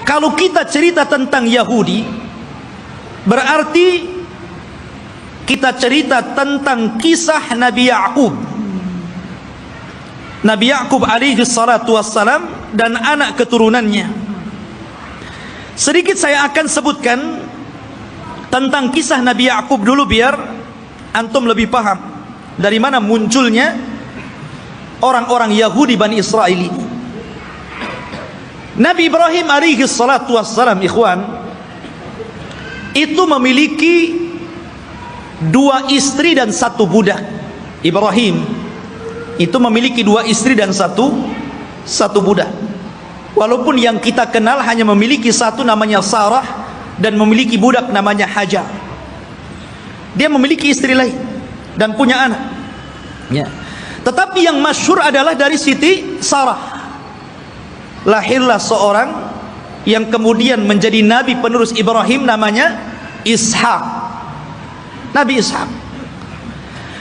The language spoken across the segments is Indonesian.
kalau kita cerita tentang Yahudi, berarti kita cerita tentang kisah Nabi Ya'qub. Nabi Ya'qub alaihi salatu wassalam dan anak keturunannya. Sedikit saya akan sebutkan tentang kisah Nabi Ya'qub dulu, biar antum lebih paham dari mana munculnya orang-orang Yahudi Bani Israel ini. Nabi Ibrahim alaihi salatu wassalam, ikhwan, itu memiliki 2 istri dan 1 budak. Ibrahim itu memiliki 2 istri dan satu budak. Walaupun yang kita kenal hanya memiliki 1 namanya Sarah dan memiliki budak namanya Hajar. Dia memiliki istri lain dan punya anak. Ya. Tetapi yang masyhur adalah dari Siti Sarah. Lahirlah seorang yang kemudian menjadi nabi penerus Ibrahim, namanya Ishak. Nabi Ishak.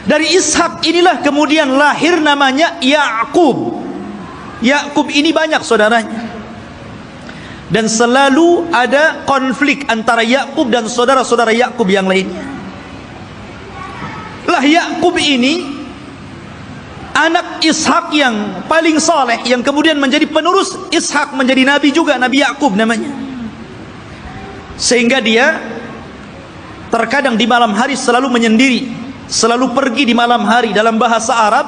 Dari Ishak inilah kemudian lahir namanya Ya'qub. Ya'qub ini banyak saudaranya, dan selalu ada konflik antara Ya'qub dan saudara-saudara Ya'qub yang lainnya. Lah Ya'qub ini anak Ishak yang paling saleh, yang kemudian menjadi penerus Ishak, menjadi nabi juga, Nabi Ya'qub namanya. Sehingga dia terkadang di malam hari selalu menyendiri, selalu pergi di malam hari. Dalam bahasa Arab,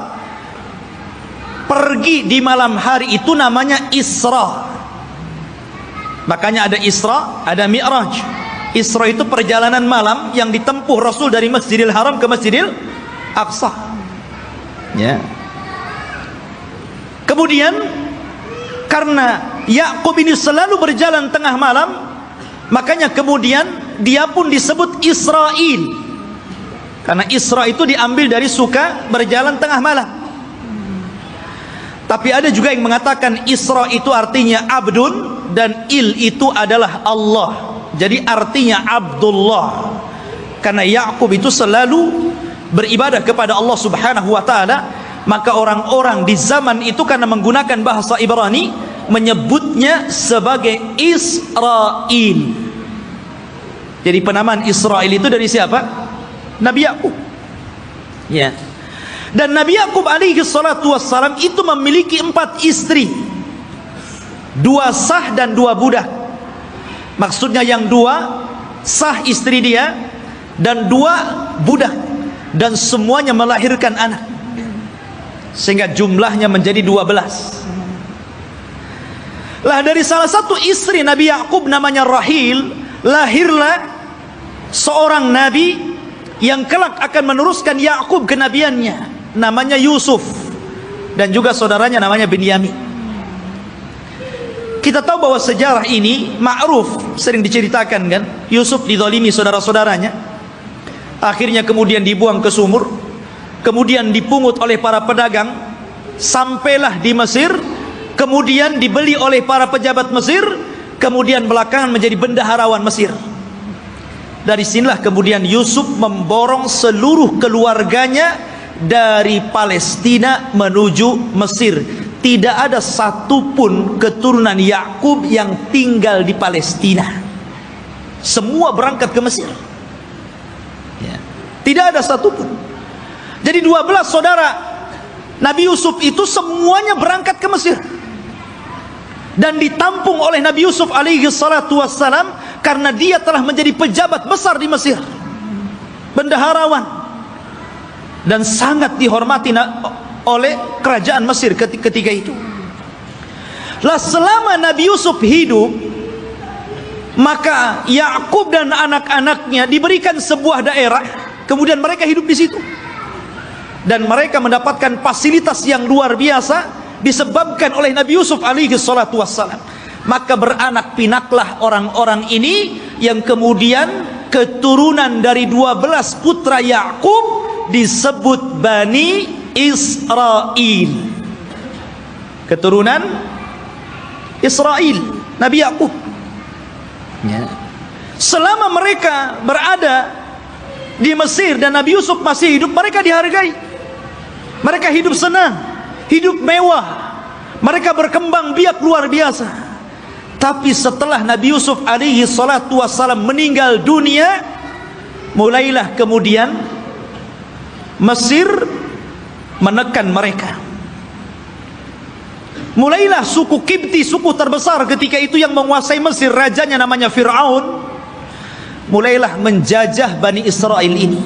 pergi di malam hari itu namanya Isra. Makanya ada Isra, ada Mi'raj. Isra itu perjalanan malam yang ditempuh Rasul dari Masjidil Haram ke Masjidil Aqsa. Ya. Kemudian karena Ya'qub ini selalu berjalan tengah malam, makanya kemudian dia pun disebut Israel. Karena Isra itu diambil dari suka berjalan tengah malam. Tapi ada juga yang mengatakan Isra itu artinya abdun, dan il itu adalah Allah. Jadi artinya Abdullah. Karena Ya'qub itu selalu beribadah kepada Allah Subhanahu wa taala, maka orang-orang di zaman itu karena menggunakan bahasa Ibrani menyebutnya sebagai Israel. Jadi penamaan Israel itu dari siapa? Nabi Ya'qub. Ya. Dan Nabi Ya'qub alaihi salatu wassalam itu memiliki 4 istri, 2 sah dan 2 budak. Maksudnya yang 2 sah istri dia dan 2 budak, dan semuanya melahirkan anak, sehingga jumlahnya menjadi 12. Lah dari salah satu istri Nabi Ya'qub namanya Rahil, lahirlah seorang nabi yang kelak akan meneruskan Ya'qub kenabiannya, namanya Yusuf, dan juga saudaranya namanya Binyamin. Kita tahu bahwa sejarah ini ma'ruf, sering diceritakan kan. Yusuf dizalimi saudara-saudaranya, akhirnya kemudian dibuang ke sumur, kemudian dipungut oleh para pedagang, sampailah di Mesir, kemudian dibeli oleh para pejabat Mesir, kemudian belakangan menjadi bendaharawan Mesir. Dari sinilah kemudian Yusuf memborong seluruh keluarganya dari Palestina menuju Mesir. Tidak ada satupun keturunan Ya'qub yang tinggal di Palestina. Semua berangkat ke Mesir. Ya. Tidak ada satupun. Jadi 12 saudara Nabi Yusuf itu semuanya berangkat ke Mesir, dan ditampung oleh Nabi Yusuf alaihi salatu wassalam, karena dia telah menjadi pejabat besar di Mesir, bendaharawan, dan sangat dihormati oleh kerajaan Mesir ketika itu. Lah selama Nabi Yusuf hidup, maka Ya'qub dan anak-anaknya diberikan sebuah daerah, kemudian mereka hidup di situ, dan mereka mendapatkan fasilitas yang luar biasa disebabkan oleh Nabi Yusuf alaihi salatu wassalam. Maka beranak pinaklah orang-orang ini, yang kemudian keturunan dari 12 putra Ya'qub disebut Bani Israel. Keturunan Israel, Nabi Ya'qub. Ya. Selama mereka berada di Mesir dan Nabi Yusuf masih hidup, mereka dihargai. Mereka hidup senang, hidup mewah, mereka berkembang biak luar biasa. Tapi setelah Nabi Yusuf alaihi salatu wassalam meninggal dunia, mulailah kemudian Mesir menekan mereka. Mulailah suku Kipti, suku terbesar ketika itu yang menguasai Mesir, rajanya namanya Fir'aun, mulailah menjajah Bani Israel ini.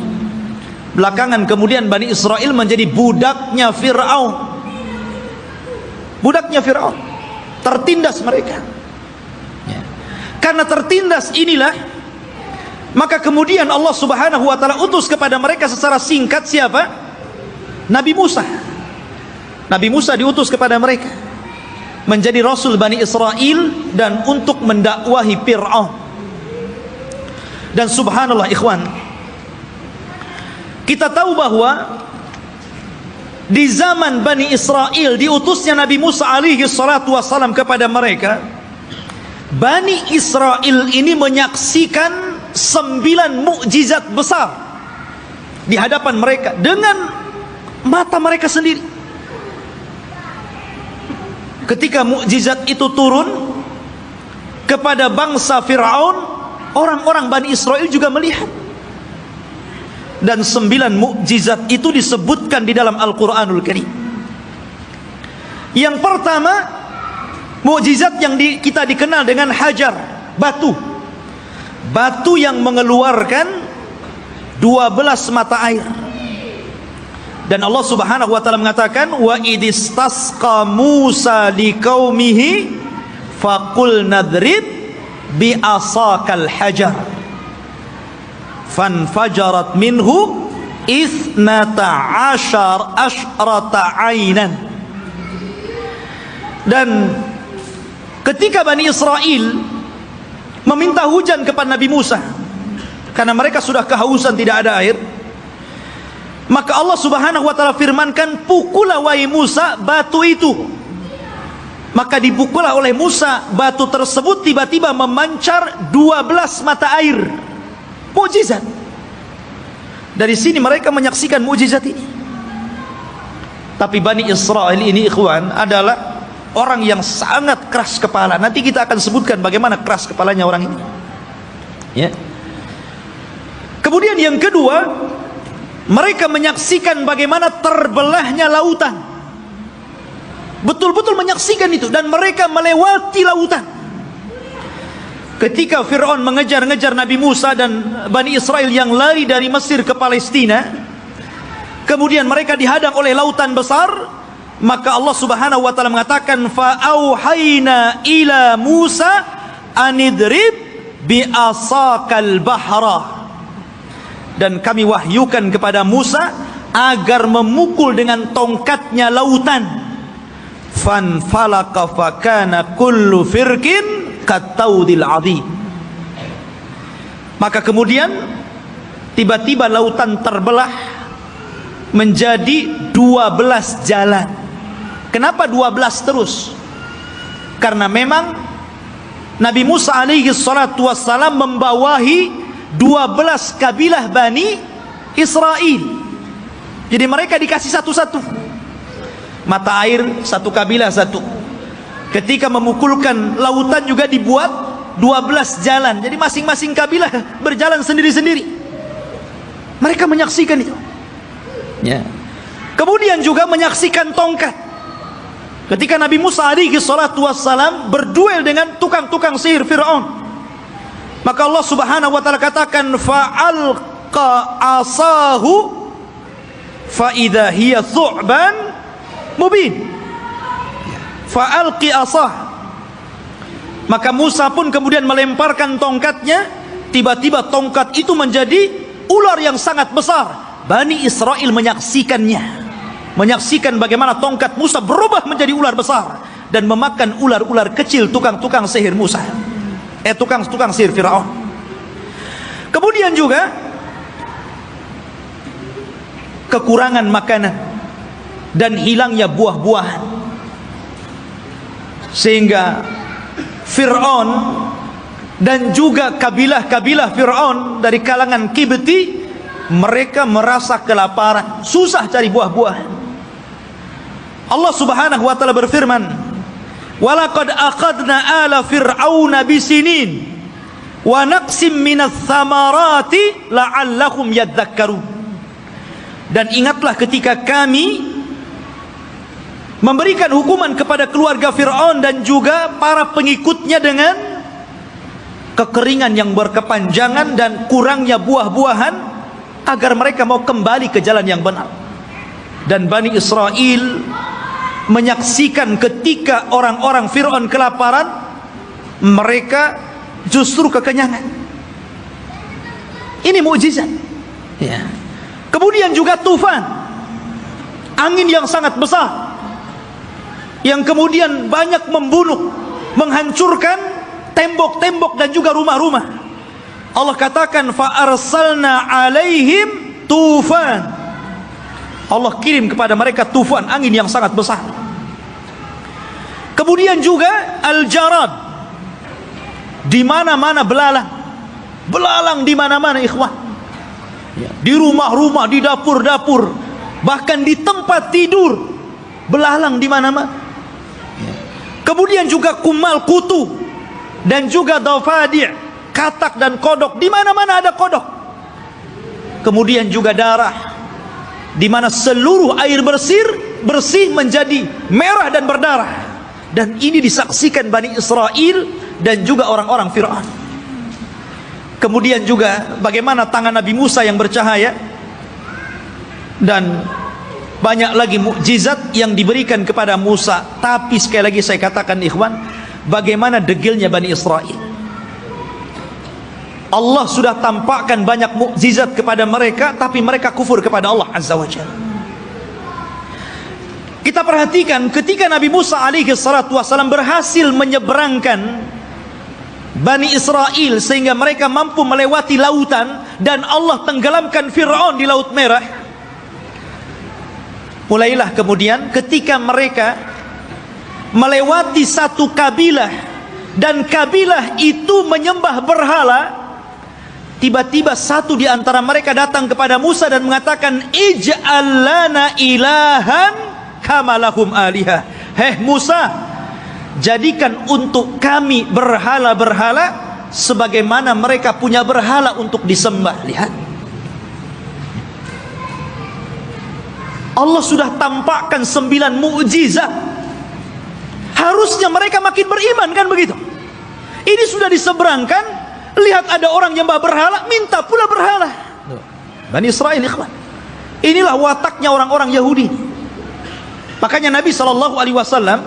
Belakangan kemudian Bani Israel menjadi budaknya Fir'aun. Budaknya Fir'aun, tertindas mereka. Karena tertindas inilah, maka kemudian Allah subhanahu wa ta'ala utus kepada mereka secara singkat siapa? Nabi Musa. Nabi Musa diutus kepada mereka menjadi Rasul Bani Israel dan untuk mendakwahi Fir'aun. Dan subhanallah ikhwan, kita tahu bahwa di zaman Bani Israel diutusnya Nabi Musa alaihi salatu wassalam kepada mereka, Bani Israel ini menyaksikan 9 mukjizat besar di hadapan mereka dengan mata mereka sendiri. Ketika mukjizat itu turun kepada bangsa Fir'aun, orang-orang Bani Israel juga melihat. Dan 9 mukjizat itu disebutkan di dalam Al-Quranul Karim. Yang pertama, mukjizat yang kita dikenal dengan hajar, batu. Batu yang mengeluarkan 12 mata air. Dan Allah subhanahu wa ta'ala mengatakan, wa idistasqa Musa liqaumihi faqul nadrib bi'asakal hajar fanfajarat minhu ithnata asyrata aynan. Dan ketika Bani Israel meminta hujan kepada Nabi Musa karena mereka sudah kehausan, tidak ada air, maka Allah subhanahu wa ta'ala firmankan, pukullah wahai Musa batu itu. Maka dipukullah oleh Musa batu tersebut, tiba-tiba memancar 12 mata air. Mukjizat. Dari sini mereka menyaksikan mukjizat ini. Tapi Bani Israel ini ikhwan adalah orang yang sangat keras kepala. Nanti kita akan sebutkan bagaimana keras kepalanya orang ini, ya. Kemudian yang kedua, mereka menyaksikan bagaimana terbelahnya lautan. Betul-betul menyaksikan itu. Dan mereka melewati lautan. Ketika Fir'aun mengejar-ngejar Nabi Musa dan Bani Israel yang lari dari Mesir ke Palestina, kemudian mereka dihadang oleh lautan besar, maka Allah subhanahu wa ta'ala mengatakan, fa'auhayna ila Musa anidrib bi'asakal bahra. Dan kami wahyukan kepada Musa agar memukul dengan tongkatnya lautan. Fanfalaka fakana kullu firqin kataudil adhim. Maka kemudian tiba-tiba lautan terbelah menjadi 12 jalan. Kenapa 12 terus? Karena memang Nabi Musa alaihi salatu wassalam membawahi 12 kabilah Bani Israel. Jadi mereka dikasih satu-satu mata air, satu kabilah satu. Ketika memukulkan lautan juga dibuat 12 jalan. Jadi masing-masing kabilah berjalan sendiri-sendiri. Mereka menyaksikan itu, ya. Kemudian juga menyaksikan tongkat. Ketika Nabi Musa alaihi salatu wassalam berduel dengan tukang-tukang sihir Fir'aun, maka Allah subhanahu wa ta'ala katakan, fa'alqa asahu fa'idha hiya thu'ban mubin. Fa'alqi asah. Maka Musa pun kemudian melemparkan tongkatnya, tiba-tiba tongkat itu menjadi ular yang sangat besar. Bani Israel menyaksikannya, menyaksikan bagaimana tongkat Musa berubah menjadi ular besar dan memakan ular-ular kecil tukang-tukang sihir Musa, tukang-tukang sihir Fir'aun. Kemudian juga kekurangan makanan dan hilangnya buah-buahan, sehingga Fir'aun dan juga kabilah-kabilah Fir'aun dari kalangan Kibti, mereka merasa kelaparan, susah cari buah-buahan. Allah subhanahu wa ta'ala berfirman, walaqad aqadna ala fir'auna bisinin wa naqsim minats thamarati la'allahum yadhakkarun. Dan ingatlah ketika kami memberikan hukuman kepada keluarga Fir'aun dan juga para pengikutnya dengan kekeringan yang berkepanjangan dan kurangnya buah-buahan, agar mereka mau kembali ke jalan yang benar. Dan Bani Israel menyaksikan ketika orang-orang Fir'aun kelaparan, mereka justru kekenyangan. Ini mukjizat, ya. Kemudian juga tufan, angin yang sangat besar, yang kemudian banyak membunuh, menghancurkan tembok-tembok dan juga rumah-rumah. Allah katakan fa arsalna alaihim tufan. Allah kirim kepada mereka tufan, angin yang sangat besar. Kemudian juga al-jarad, di mana-mana belalang. Belalang di mana-mana, ikhwan. Di rumah-rumah, di dapur-dapur, bahkan di tempat tidur, belalang di mana-mana. Kemudian juga kumal kutu dan juga dafadi', katak dan kodok, di mana-mana ada kodok. Kemudian juga darah, di mana seluruh air bersih menjadi merah dan berdarah. Dan ini disaksikan Bani Israel dan juga orang-orang Fir'aun. Kemudian juga bagaimana tangan Nabi Musa yang bercahaya, dan banyak lagi mukjizat yang diberikan kepada Musa. Tapi sekali lagi saya katakan, ikhwan, bagaimana degilnya Bani Israel. Allah sudah tampakkan banyak mukjizat kepada mereka, tapi mereka kufur kepada Allah Azza wa Jalla. Kita perhatikan ketika Nabi Musa alaihi salatu wasallam berhasil menyeberangkan Bani Israel sehingga mereka mampu melewati lautan, dan Allah tenggelamkan Fir'aun di Laut Merah. Mulailah kemudian ketika mereka melewati satu kabilah, dan kabilah itu menyembah berhala, tiba-tiba satu di antara mereka datang kepada Musa dan mengatakan, ij'al lana ilahan kama lahum alihah. Hei Musa, jadikan untuk kami berhala-berhala sebagaimana mereka punya berhala untuk disembah. Lihat, Allah sudah tampakkan 9 mukjizat. Harusnya mereka makin beriman, kan begitu? Ini sudah diseberangkan, lihat ada orang nyembah berhala, minta pula berhala. Bani Israel, ikhwan, inilah wataknya orang-orang Yahudi. Makanya Nabi SAW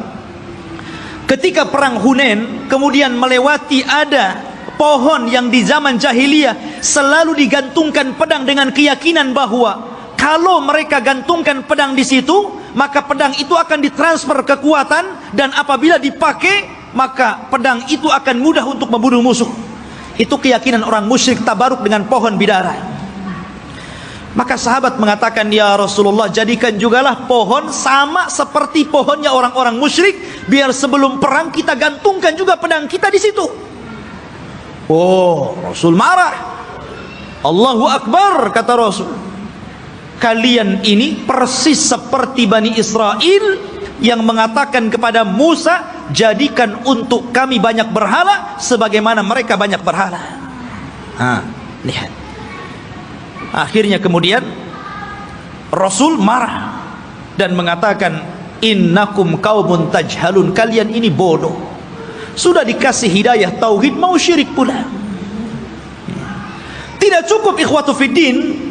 ketika perang Hunain kemudian melewati ada pohon yang di zaman jahiliyah selalu digantungkan pedang dengan keyakinan bahwa kalau mereka gantungkan pedang di situ, maka pedang itu akan ditransfer kekuatan, dan apabila dipakai maka pedang itu akan mudah untuk membunuh musuh. Itu keyakinan orang musyrik tabaruk dengan pohon bidara. Maka sahabat mengatakan, ya Rasulullah, jadikan jugalah pohon sama seperti pohonnya orang-orang musyrik, biar sebelum perang kita gantungkan juga pedang kita di situ. Oh, Rasul marah. Allahu Akbar, kata Rasul. Kalian ini persis seperti Bani Israel yang mengatakan kepada Musa, jadikan untuk kami banyak berhala sebagaimana mereka banyak berhala. Lihat. Akhirnya kemudian Rasul marah dan mengatakan, innakum qaumun tajhalun, kalian ini bodoh. Sudah dikasih hidayah tauhid mau syirik pula. Tidak cukup ikhwatu fiddin,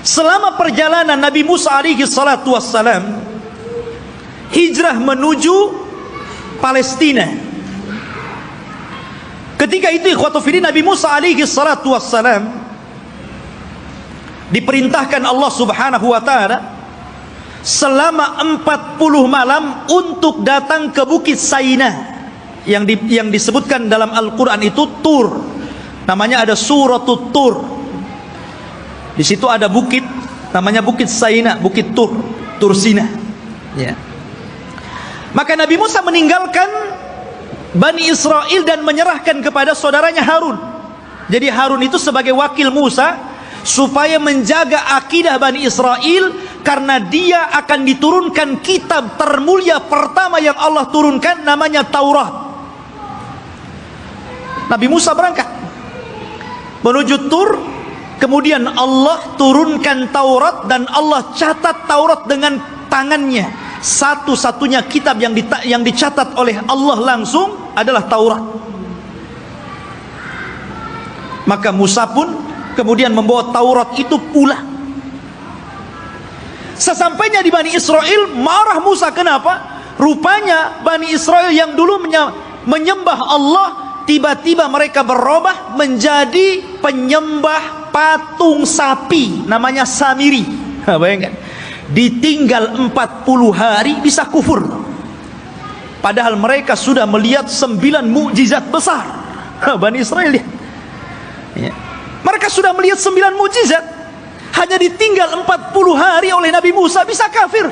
selama perjalanan Nabi Musa alaihi salatu wassalam hijrah menuju Palestina. Ketika itu ikhwatu fiddin, Nabi Musa alaihi salatu wassalam diperintahkan Allah subhanahu wa ta'ala selama 40 malam untuk datang ke Bukit Saina yang disebutkan dalam Al-Quran itu Tur. Namanya ada Suratul Tur. Di situ ada bukit namanya Bukit Saina, Bukit Tur, Tur Sina. Ya. Maka Nabi Musa meninggalkan Bani Israel dan menyerahkan kepada saudaranya Harun. Jadi Harun itu sebagai wakil Musa supaya menjaga akidah Bani Israel karena dia akan diturunkan kitab termulia pertama yang Allah turunkan, namanya Taurat. Nabi Musa berangkat menuju Tur, kemudian Allah turunkan Taurat dan Allah catat Taurat dengan tangannya. Satu-satunya kitab yang dicatat oleh Allah langsung adalah Taurat. Maka Musa pun kemudian membawa Taurat itu pulang. Sesampainya di Bani Israel, marah Musa. Kenapa? Rupanya Bani Israel yang dulu menyembah Allah, tiba-tiba mereka berubah menjadi penyembah patung sapi, namanya Samiri. Bayangkan, ditinggal 40 hari bisa kufur, padahal mereka sudah melihat 9 mukjizat besar. Bani Israel ya. Mereka sudah melihat 9 mukjizat, hanya ditinggal 40 hari oleh Nabi Musa bisa kafir,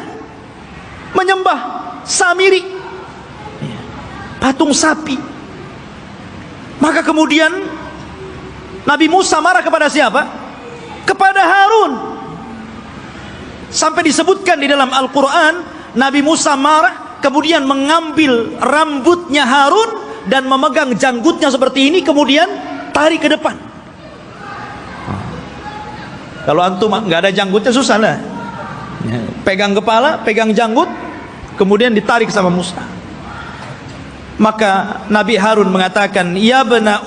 menyembah Samiri, patung sapi. Maka kemudian Nabi Musa marah kepada siapa? Kepada Harun. Sampai disebutkan di dalam Al-Quran, Nabi Musa marah, kemudian mengambil rambutnya Harun dan memegang janggutnya seperti ini, kemudian tarik ke depan. Kalau antum nggak ada janggutnya susah lah. Pegang kepala, pegang janggut, kemudian ditarik sama Musa. Maka Nabi Harun mengatakan, ya bena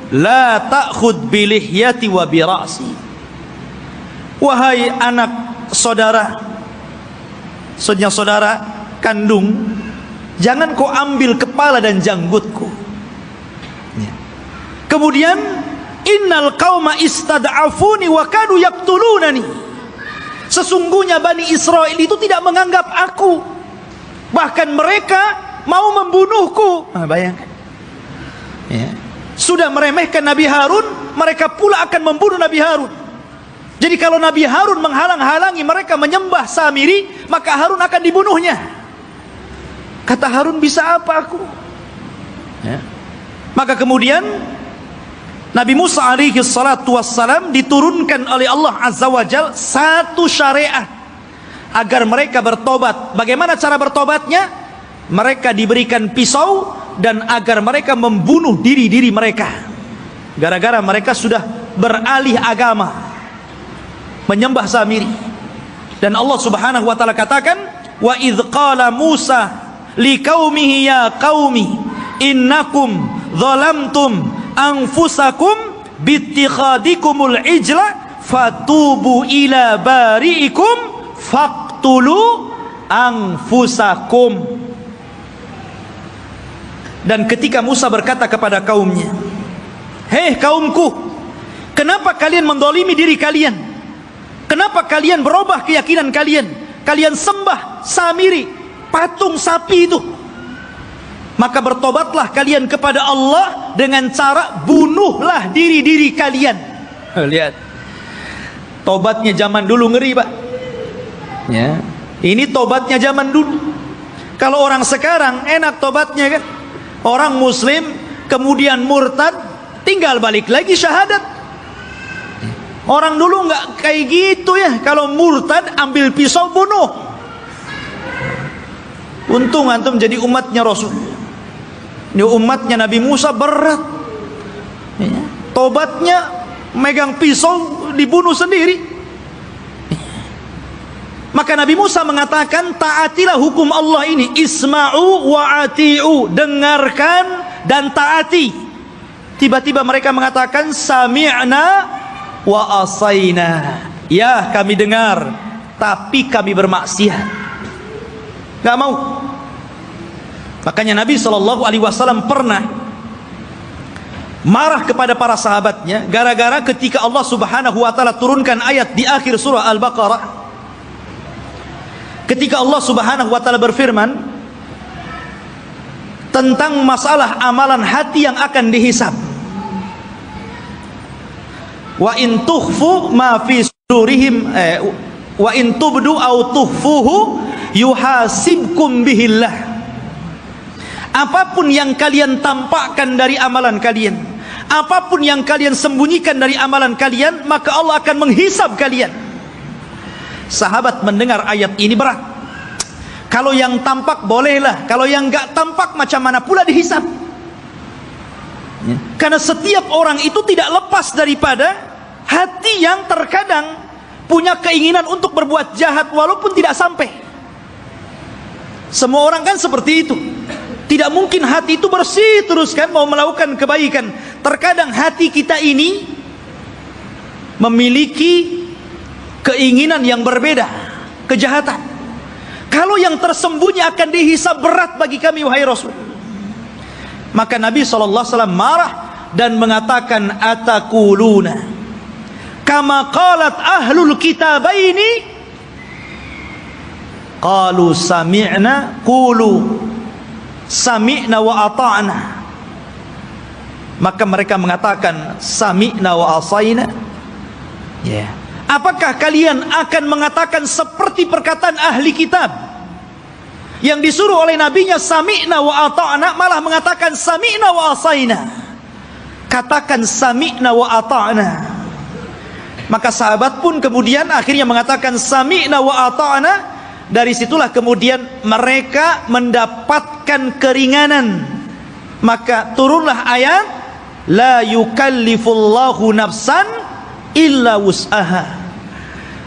la ta'khud bilihyati wa birasi. Wahai anak saudara kandung, jangan kau ambil kepala dan janggutku. Kemudian, innal qauma istad'afuni wa kanu yaqtulunani. Sesungguhnya Bani Israel itu tidak menganggap aku, bahkan mereka mau membunuhku. Bayangkan ya. Sudah meremehkan Nabi Harun, mereka pula akan membunuh Nabi Harun. Jadi kalau Nabi Harun menghalang-halangi mereka menyembah Samiri, maka Harun akan dibunuhnya. Kata Harun, bisa apa aku ya. Maka kemudian Nabi Musa alaihi salatu wassalam diturunkan oleh Allah Azza wa Jalla satu syariat agar mereka bertobat. Bagaimana cara bertobatnya? Mereka diberikan pisau dan agar mereka membunuh diri-diri mereka, gara-gara mereka sudah beralih agama, menyembah Samiri. Dan Allah Subhanahu wa taala katakan, wa idz qala Musa liqaumihi ya qaumi innakum zalamtum anfusakum bittikhadikumul ijla fatubu ila bari'ikum faqtulu anfusakum. Dan ketika Musa berkata kepada kaumnya, hei kaumku, kenapa kalian mendolimi diri kalian? Kenapa kalian berubah keyakinan kalian? Kalian sembah Samiri, patung sapi itu. Maka bertobatlah kalian kepada Allah dengan cara bunuhlah diri-diri kalian. Lihat, tobatnya zaman dulu ngeri, Pak ya. Ini tobatnya zaman dulu. Kalau orang sekarang enak tobatnya kan, orang muslim kemudian murtad, tinggal balik lagi syahadat. Orang dulu nggak kayak gitu ya. Kalau murtad ambil pisau bunuh. Untung antum jadi umatnya Rasul. Ini umatnya Nabi Musa berat ya. Tobatnya megang pisau dibunuh sendiri. Maka Nabi Musa mengatakan, taatilah hukum Allah ini, isma'u wa ati'u, dengarkan dan taati. Tiba-tiba mereka mengatakan, sami'na wa asaina. Ya, kami dengar, tapi kami bermaksiat. Gak mau. Makanya Nabi SAW pernah marah kepada para sahabatnya gara-gara ketika Allah Subhanahu wa taala turunkan ayat di akhir surah Al-Baqarah. Ketika Allah Subhanahu wa taala berfirman tentang masalah amalan hati yang akan dihisab. Wa in tukhfu ma fi sudurihim wa in tubdu aw tukhfuhu yuhasibkum bihillah. Apapun yang kalian tampakkan dari amalan kalian, apapun yang kalian sembunyikan dari amalan kalian, maka Allah akan menghisab kalian. Sahabat mendengar ayat ini berat. Kalau yang tampak bolehlah, kalau yang enggak tampak macam mana pula dihisab? Karena setiap orang itu tidak lepas daripada hati yang terkadang punya keinginan untuk berbuat jahat walaupun tidak sampai. Semua orang kan seperti itu. Tidak mungkin hati itu bersih terus kan mau melakukan kebaikan. Terkadang hati kita ini memiliki keinginan yang berbeda, kejahatan. Kalau yang tersembunyi akan dihisab berat bagi kami wahai Rasul. Maka Nabi SAW marah dan mengatakan, atakuluna kama qalat ahlul kitabaini qalu sami'na qulu sami'na wa ata'na. Maka mereka mengatakan sami'na wa asaina. Ya. Apakah kalian akan mengatakan seperti perkataan ahli kitab yang disuruh oleh nabinya sami'na wa ata'na, malah mengatakan sami'na wa asaina? Katakan sami'na wa ata'na. Maka sahabat pun kemudian akhirnya mengatakan sami'na wa ata'na. Dari situlah kemudian mereka mendapatkan keringanan. Maka turunlah ayat la yukallifullahu nafsan illa wus'aha.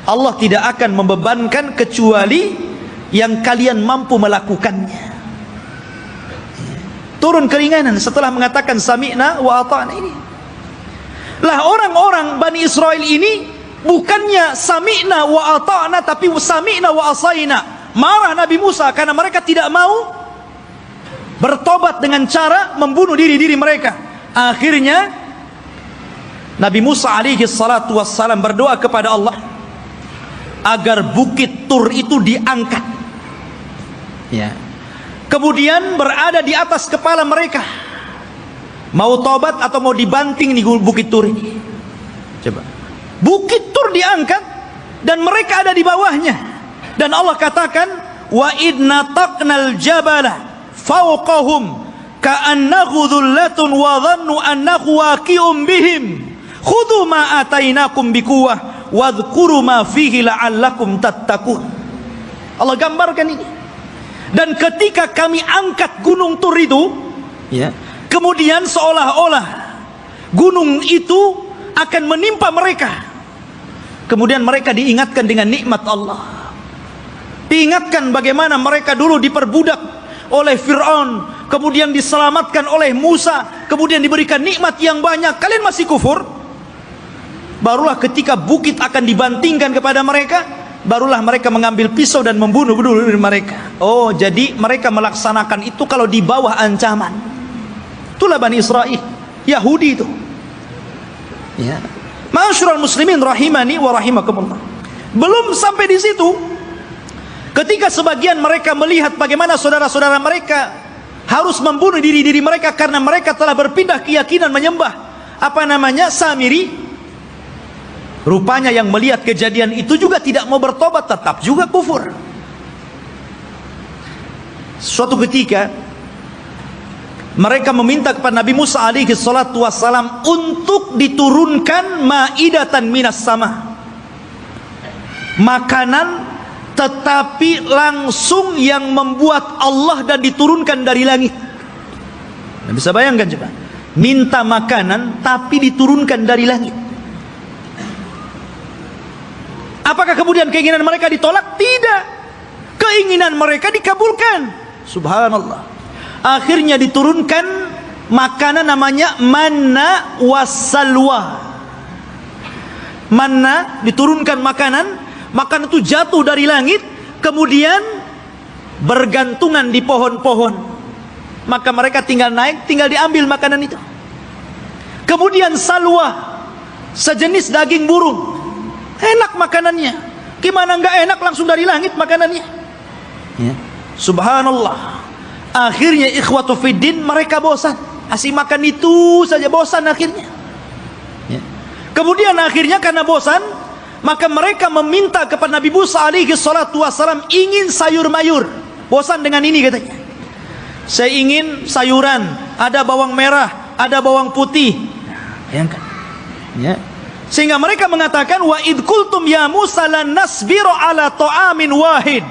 Allah tidak akan membebankan kecuali yang kalian mampu melakukannya. Turun keringanan setelah mengatakan sami'na wa ata'na ini. Lah orang-orang Bani Israel ini bukannya sami'na wa ata'na tapi sami'na wa asaina. Marah Nabi Musa karena mereka tidak mau bertobat dengan cara membunuh diri-diri mereka. Akhirnya Nabi Musa alaihi salatu wassalam berdoa kepada Allah agar bukit Tur itu diangkat, ya. Kemudian berada di atas kepala mereka. Mau tobat atau mau dibanting di bukit Tur ini? Coba. Bukit Tur diangkat dan mereka ada di bawahnya. Dan Allah katakan, wa idna taqnal jabala fawqahum ka'annahu dhullatun wa dhannu annahu waqi'un bihim khudhu ma atainakum biquwwah wadhkuru ma fihi la'allakum tattaqun. Allah gambarkan ini. Dan ketika kami angkat gunung Tur itu, ya, kemudian seolah-olah gunung itu akan menimpa mereka. Kemudian mereka diingatkan dengan nikmat Allah. Diingatkan bagaimana mereka dulu diperbudak oleh Fir'aun, kemudian diselamatkan oleh Musa, kemudian diberikan nikmat yang banyak. Kalian masih kufur? Barulah ketika bukit akan dibantingkan kepada mereka, barulah mereka mengambil pisau dan membunuh mereka. Oh, jadi mereka melaksanakan itu kalau di bawah ancaman. Itulah Bani Israel, Yahudi itu. Ya. Ma'asyiral muslimin rahimani wa rahimakumullah. Belum sampai di situ. Ketika sebagian mereka melihat bagaimana saudara-saudara mereka harus membunuh diri-diri mereka karena mereka telah berpindah keyakinan menyembah Samiri, rupanya yang melihat kejadian itu juga tidak mau bertobat, tetap juga kufur. Suatu ketika mereka meminta kepada Nabi Musa alaihi salatu wassalam untuk diturunkan maidatan minas sama, makanan tetapi langsung yang membuat Allah dan diturunkan dari langit. Nah, bisa bayangkan coba, minta makanan tapi diturunkan dari langit. Apakah kemudian keinginan mereka ditolak? Tidak. Keinginan mereka dikabulkan. Subhanallah. Akhirnya diturunkan makanan namanya manna wassalwa. Manna, diturunkan makanan itu jatuh dari langit, kemudian bergantungan di pohon-pohon. Maka mereka tinggal naik, tinggal diambil makanan itu. Kemudian salwa, sejenis daging burung. Enak makanannya. Gimana enggak enak, langsung dari langit makanannya. Ya. Subhanallah. Akhirnya ikhwatu fiddin, mereka bosan. Asih makan itu saja, bosan akhirnya. Ya. Kemudian akhirnya karena bosan, maka mereka meminta kepada Nabi Musa alaihi salatu wassalam ingin sayur mayur. Bosan dengan ini katanya. Saya ingin sayuran, ada bawang merah, ada bawang putih. Bayangkan. Ya. Sehingga mereka mengatakan, wa id qultum ya Musa lan nasbiru ala ta'amin wahid.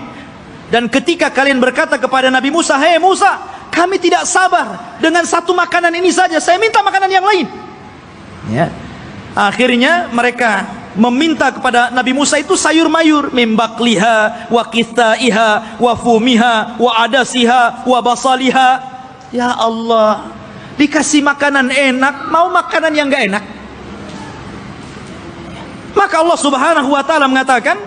Dan ketika kalian berkata kepada Nabi Musa, "Hei Musa, kami tidak sabar dengan satu makanan ini saja, saya minta makanan yang lain." Ya. Akhirnya mereka meminta kepada Nabi Musa itu sayur mayur, mimbakliha wa qithaiha wa fumiha wa adasiha wa basaliha. Ya Allah, dikasih makanan enak, mau makanan yang enggak enak. Maka Allah Subhanahu wa taala mengatakan,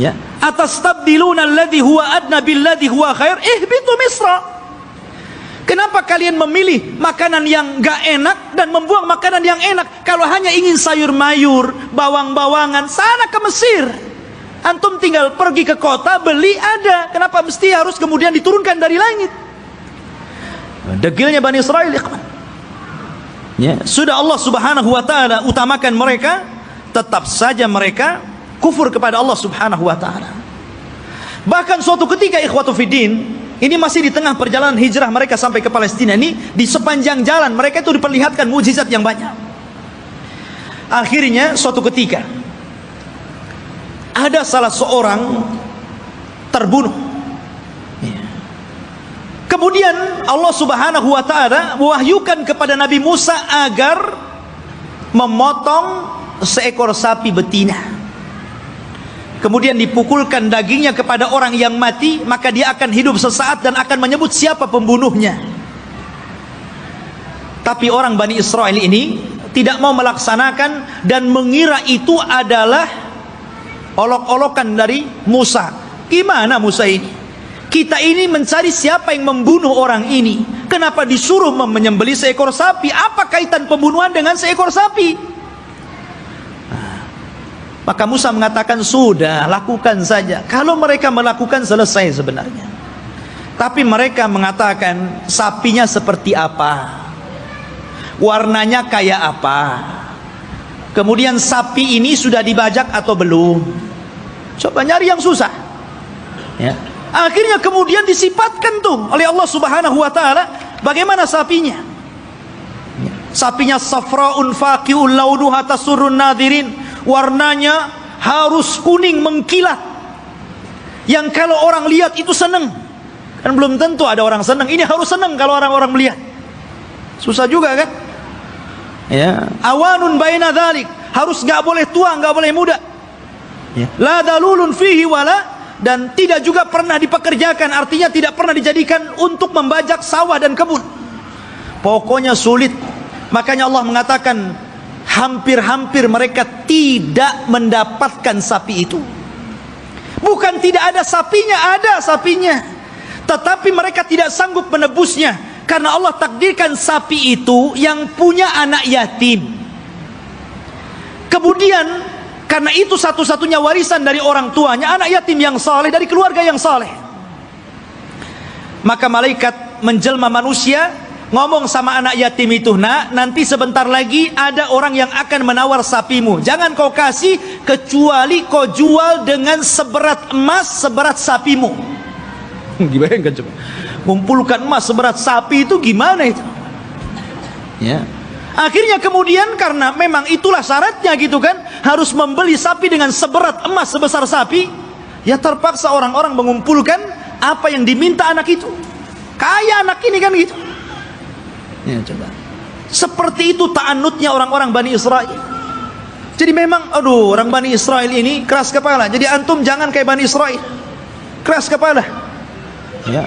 ya, atastabdiluna alladhi huwa adna billadhi huwa khair, ihbitu Misra. Kenapa kalian memilih makanan yang enggak enak dan membuang makanan yang enak? Kalau hanya ingin sayur mayur, bawang-bawangan, sana ke Mesir. Antum tinggal pergi ke kota, beli ada. Kenapa mesti harus kemudian diturunkan dari langit? Degilnya Bani Israel, ya, sudah Allah Subhanahu wa taala utamakan mereka, tetap saja mereka kufur kepada Allah Subhanahu wa taala. Bahkan suatu ketika ikhwatu fiddin, ini masih di tengah perjalanan hijrah mereka sampai ke Palestina, ini di sepanjang jalan mereka itu diperlihatkan mukjizat yang banyak. Akhirnya suatu ketika ada salah seorang terbunuh. Kemudian Allah Subhanahu wa taala mewahyukan kepada Nabi Musa agar memotong seekor sapi betina. Kemudian dipukulkan dagingnya kepada orang yang mati, maka dia akan hidup sesaat dan akan menyebut siapa pembunuhnya. Tapi orang Bani Israel ini tidak mau melaksanakan dan mengira itu adalah olok-olokan dari Musa. Gimana Musa ini? Kita ini mencari siapa yang membunuh orang ini. Kenapa disuruh menyembelih seekor sapi? Apa kaitan pembunuhan dengan seekor sapi? Maka Musa mengatakan, sudah, lakukan saja. Kalau mereka melakukan, selesai sebenarnya. Tapi mereka mengatakan, sapinya seperti apa? Warnanya kayak apa? Kemudian sapi ini sudah dibajak atau belum? Coba nyari yang susah. Ya. Akhirnya kemudian disifatkan tuh oleh Allah Subhanahu wa taala bagaimana sapinya. Sapinya safraun faqi'ul launuha tasurrun nadirin. Warnanya harus kuning mengkilat, yang kalau orang lihat itu senang. Kan belum tentu ada orang senang, ini harus senang kalau orang-orang melihat. Susah juga kan? Ya, awanun baina dzalik, harus enggak boleh tua, enggak boleh muda. Ya. La dalulun fihi wala, dan tidak juga pernah dipekerjakan, artinya tidak pernah dijadikan untuk membajak sawah dan kebun. Pokoknya sulit. Makanya Allah mengatakan hampir-hampir mereka tidak mendapatkan sapi itu. Bukan tidak ada sapinya, ada sapinya, tetapi mereka tidak sanggup menebusnya, karena Allah takdirkan sapi itu yang punya anak yatim. Kemudian karena itu satu-satunya warisan dari orang tuanya, anak yatim yang saleh dari keluarga yang saleh. Maka malaikat menjelma manusia, ngomong sama anak yatim itu, "Nak, nanti sebentar lagi ada orang yang akan menawar sapimu. Jangan kau kasih kecuali kau jual dengan seberat emas seberat sapimu." Dibayangkan coba, mengumpulkan emas seberat sapi itu gimana itu? Ya. Akhirnya kemudian karena memang itulah syaratnya gitu kan, harus membeli sapi dengan seberat emas sebesar sapi, ya terpaksa orang-orang mengumpulkan apa yang diminta anak itu. Kaya anak ini kan gitu. Ya, coba. Seperti itu ta'annutnya orang-orang Bani Israel. Jadi memang, aduh, orang Bani Israel ini keras kepala. Jadi antum jangan kayak Bani Israel, keras kepala. Ya.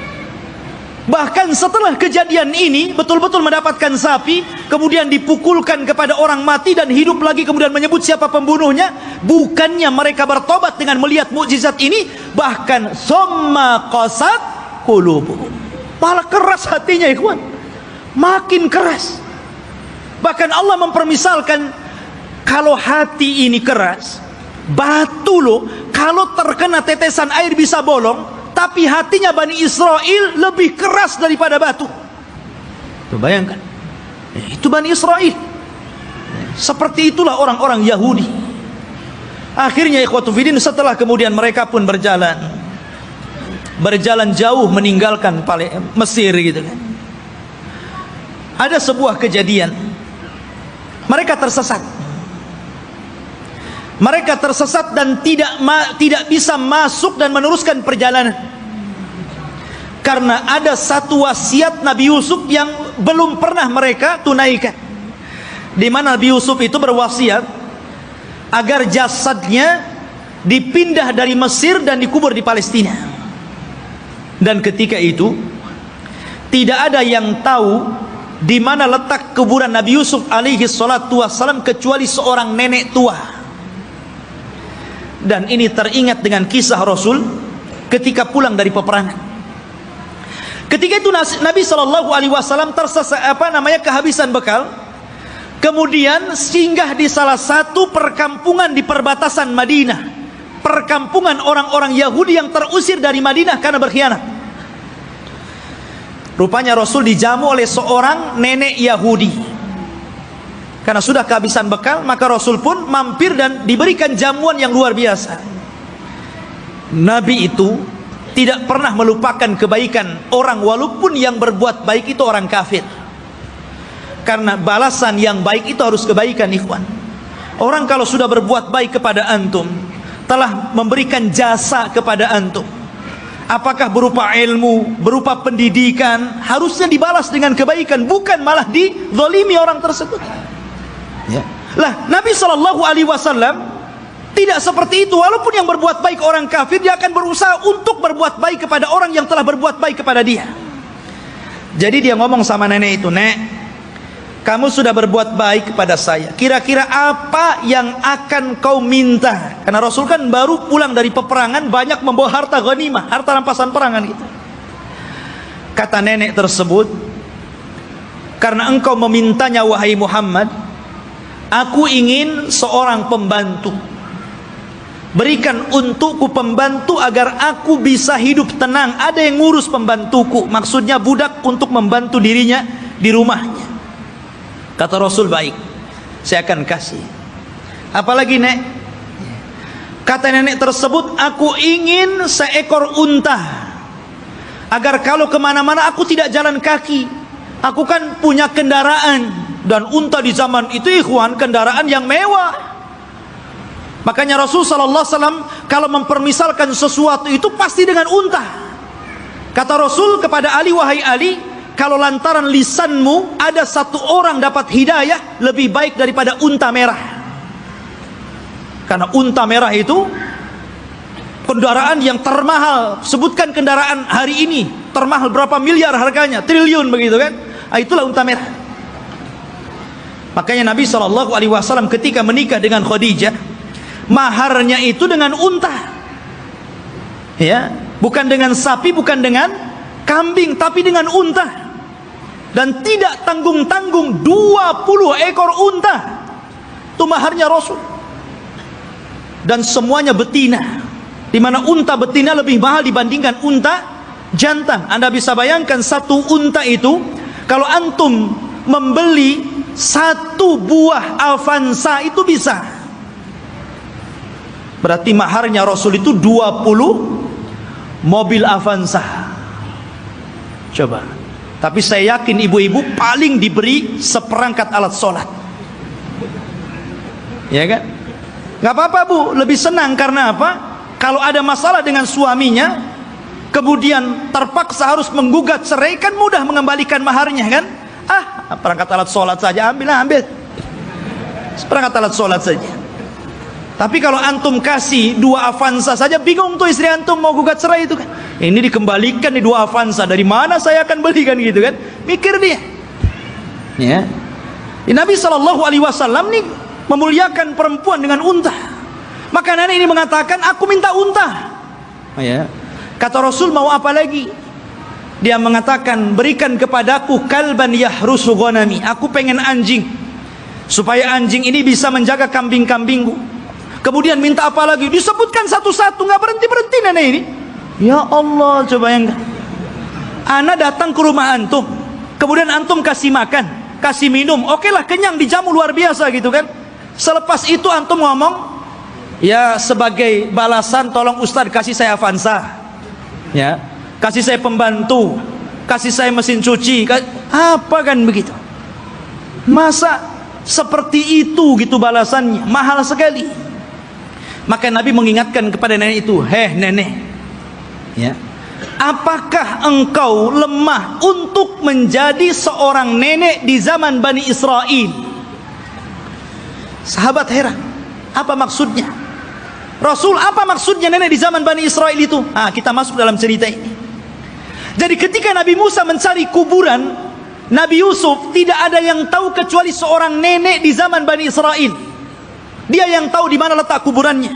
Bahkan setelah kejadian ini betul-betul mendapatkan sapi, kemudian dipukulkan kepada orang mati dan hidup lagi, kemudian menyebut siapa pembunuhnya. Bukannya mereka bertobat dengan melihat mukjizat ini, bahkan summa qasat qulubuhum, malah keras hatinya ikhwan, makin keras. Bahkan Allah mempermisalkan, kalau hati ini keras, batu loh, kalau terkena tetesan air bisa bolong. Tapi hatinya Bani Israel lebih keras daripada batu. Tuh bayangkan, itu Bani Israel. Seperti itulah orang-orang Yahudi. Akhirnya ikhwatu fiddin, setelah kemudian mereka pun berjalan jauh meninggalkan Mesir gitu kan. Ada sebuah kejadian, mereka tersesat. mereka tersesat dan tidak bisa masuk dan meneruskan perjalanan. Karena ada satu wasiat Nabi Yusuf yang belum pernah mereka tunaikan, di mana Nabi Yusuf itu berwasiat agar jasadnya dipindah dari Mesir dan dikubur di Palestina. Dan ketika itu tidak ada yang tahu di mana letak kuburan Nabi Yusuf alaihi salatu wassalam kecuali seorang nenek tua. Dan ini teringat dengan kisah Rasul ketika pulang dari peperangan. Ketika itu Nabi SAW kehabisan bekal, kemudian singgah di salah satu perkampungan di perbatasan Madinah, perkampungan orang-orang Yahudi yang terusir dari Madinah karena berkhianat. Rupanya Rasul dijamu oleh seorang nenek Yahudi. Karena sudah kehabisan bekal, maka Rasul pun mampir dan diberikan jamuan yang luar biasa. Nabi itu tidak pernah melupakan kebaikan orang, walaupun yang berbuat baik itu orang kafir. Karena balasan yang baik itu harus kebaikan, ikhwan. Orang kalau sudah berbuat baik kepada antum, telah memberikan jasa kepada antum, apakah berupa ilmu, berupa pendidikan, harusnya dibalas dengan kebaikan, bukan malah dizalimi orang tersebut. Ya. Lah, Nabi SAW tidak seperti itu. Walaupun yang berbuat baik orang kafir, dia akan berusaha untuk berbuat baik kepada orang yang telah berbuat baik kepada dia. Jadi dia ngomong sama nenek itu, "Nek, kamu sudah berbuat baik kepada saya. Kira-kira apa yang akan kau minta?" Karena Rasul kan baru pulang dari peperangan, banyak membawa harta ghanimah, harta rampasan perangan gitu. Kata nenek tersebut, "Karena engkau memintanya wahai Muhammad, aku ingin seorang pembantu. Berikan untukku pembantu agar aku bisa hidup tenang. Ada yang ngurus pembantuku." Maksudnya budak untuk membantu dirinya di rumahnya. Kata Rasul, "Baik, saya akan kasih. Apalagi, Nek?" Kata nenek tersebut, "Aku ingin seekor unta, agar kalau kemana-mana aku tidak jalan kaki. Aku kan punya kendaraan." Dan unta di zaman itu, ikhwan, kendaraan yang mewah. Makanya Rasul SAW kalau mempermisalkan sesuatu itu pasti dengan unta. Kata Rasul kepada Ali, "Wahai Ali, kalau lantaran lisanmu ada satu orang dapat hidayah, lebih baik daripada unta merah." Karena unta merah itu kendaraan yang termahal. Sebutkan kendaraan hari ini termahal berapa miliar harganya, triliun begitu kan. Itulah unta merah. Makanya Nabi SAW ketika menikah dengan Khadijah, maharnya itu dengan unta, ya, bukan dengan sapi, bukan dengan kambing, tapi dengan unta. Dan tidak tanggung-tanggung, 20 ekor unta itu maharnya Rasul. Dan semuanya betina, dimana unta betina lebih mahal dibandingkan unta jantan. Anda bisa bayangkan satu unta itu, kalau antum membeli satu buah Avanza itu bisa, berarti maharnya Rasul itu 20 mobil Avanza. Coba. Tapi saya yakin ibu-ibu paling diberi seperangkat alat sholat. Ya kan? Gak apa-apa, Bu, lebih senang. Karena apa? Kalau ada masalah dengan suaminya, kemudian terpaksa harus menggugat cerai, kan mudah mengembalikan maharnya kan? Perangkat alat sholat saja, ambil perangkat alat sholat saja. Tapi kalau antum kasih 2 Avanza saja, bingung tuh istri antum mau gugat cerai itu kan. Ini dikembalikan di 2 Avanza, dari mana saya akan belikan gitu kan? Mikir dia. Ya. Nabi SAW nih memuliakan perempuan dengan unta. Maka nenek ini mengatakan, "Aku minta unta." Ya. Kata Rasul, "Mau apa lagi?" Dia mengatakan, "Berikan kepadaku kalban yahrusu ghanami." Aku pengen anjing, supaya anjing ini bisa menjaga kambing-kambingku. Kemudian minta apa lagi? Disebutkan satu-satu, nggak berhenti-berhenti nenek ini. Ya Allah, coba yang Ana datang ke rumah antum, kemudian antum kasih makan, kasih minum, oke lah, kenyang, dijamu luar biasa gitu kan. Selepas itu antum ngomong, "Ya, sebagai balasan tolong Ustadz kasih saya Avanza, ya, kasih saya pembantu, kasih saya mesin cuci." Apa kan begitu? Masa seperti itu gitu balasannya? Mahal sekali. Maka Nabi mengingatkan kepada nenek itu, "Heh nenek, ya, apakah engkau lemah untuk menjadi seorang nenek di zaman Bani Israel?" Sahabat heran, apa maksudnya? Rasul, apa maksudnya nenek di zaman Bani Israel itu? Kita masuk dalam cerita ini. Jadi ketika Nabi Musa mencari kuburan Nabi Yusuf, tidak ada yang tahu kecuali seorang nenek di zaman Bani Israel. Dia yang tahu di mana letak kuburannya.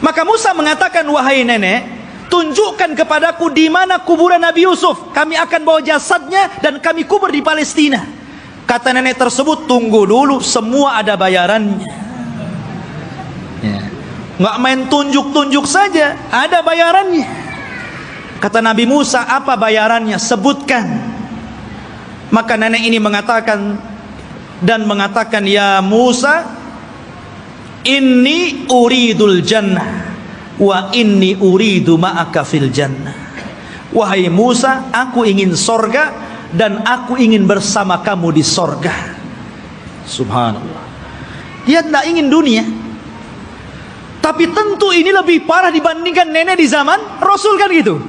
Maka Musa mengatakan, "Wahai nenek, tunjukkan kepadaku di mana kuburan Nabi Yusuf. Kami akan bawa jasadnya dan kami kubur di Palestina." Kata nenek tersebut, "Tunggu dulu, semua ada bayarannya." Ya. Nggak main tunjuk-tunjuk saja, ada bayarannya. Kata Nabi Musa, "Apa bayarannya? Sebutkan." Maka nenek ini mengatakan, "Ya Musa, inni uridul jannah wa inni uridu ma'aka fil jannah." Wahai Musa, aku ingin sorga dan aku ingin bersama kamu di sorga. Subhanallah. Dia tidak ingin dunia. Tapi tentu ini lebih parah dibandingkan nenek di zaman Rasul, kan gitu.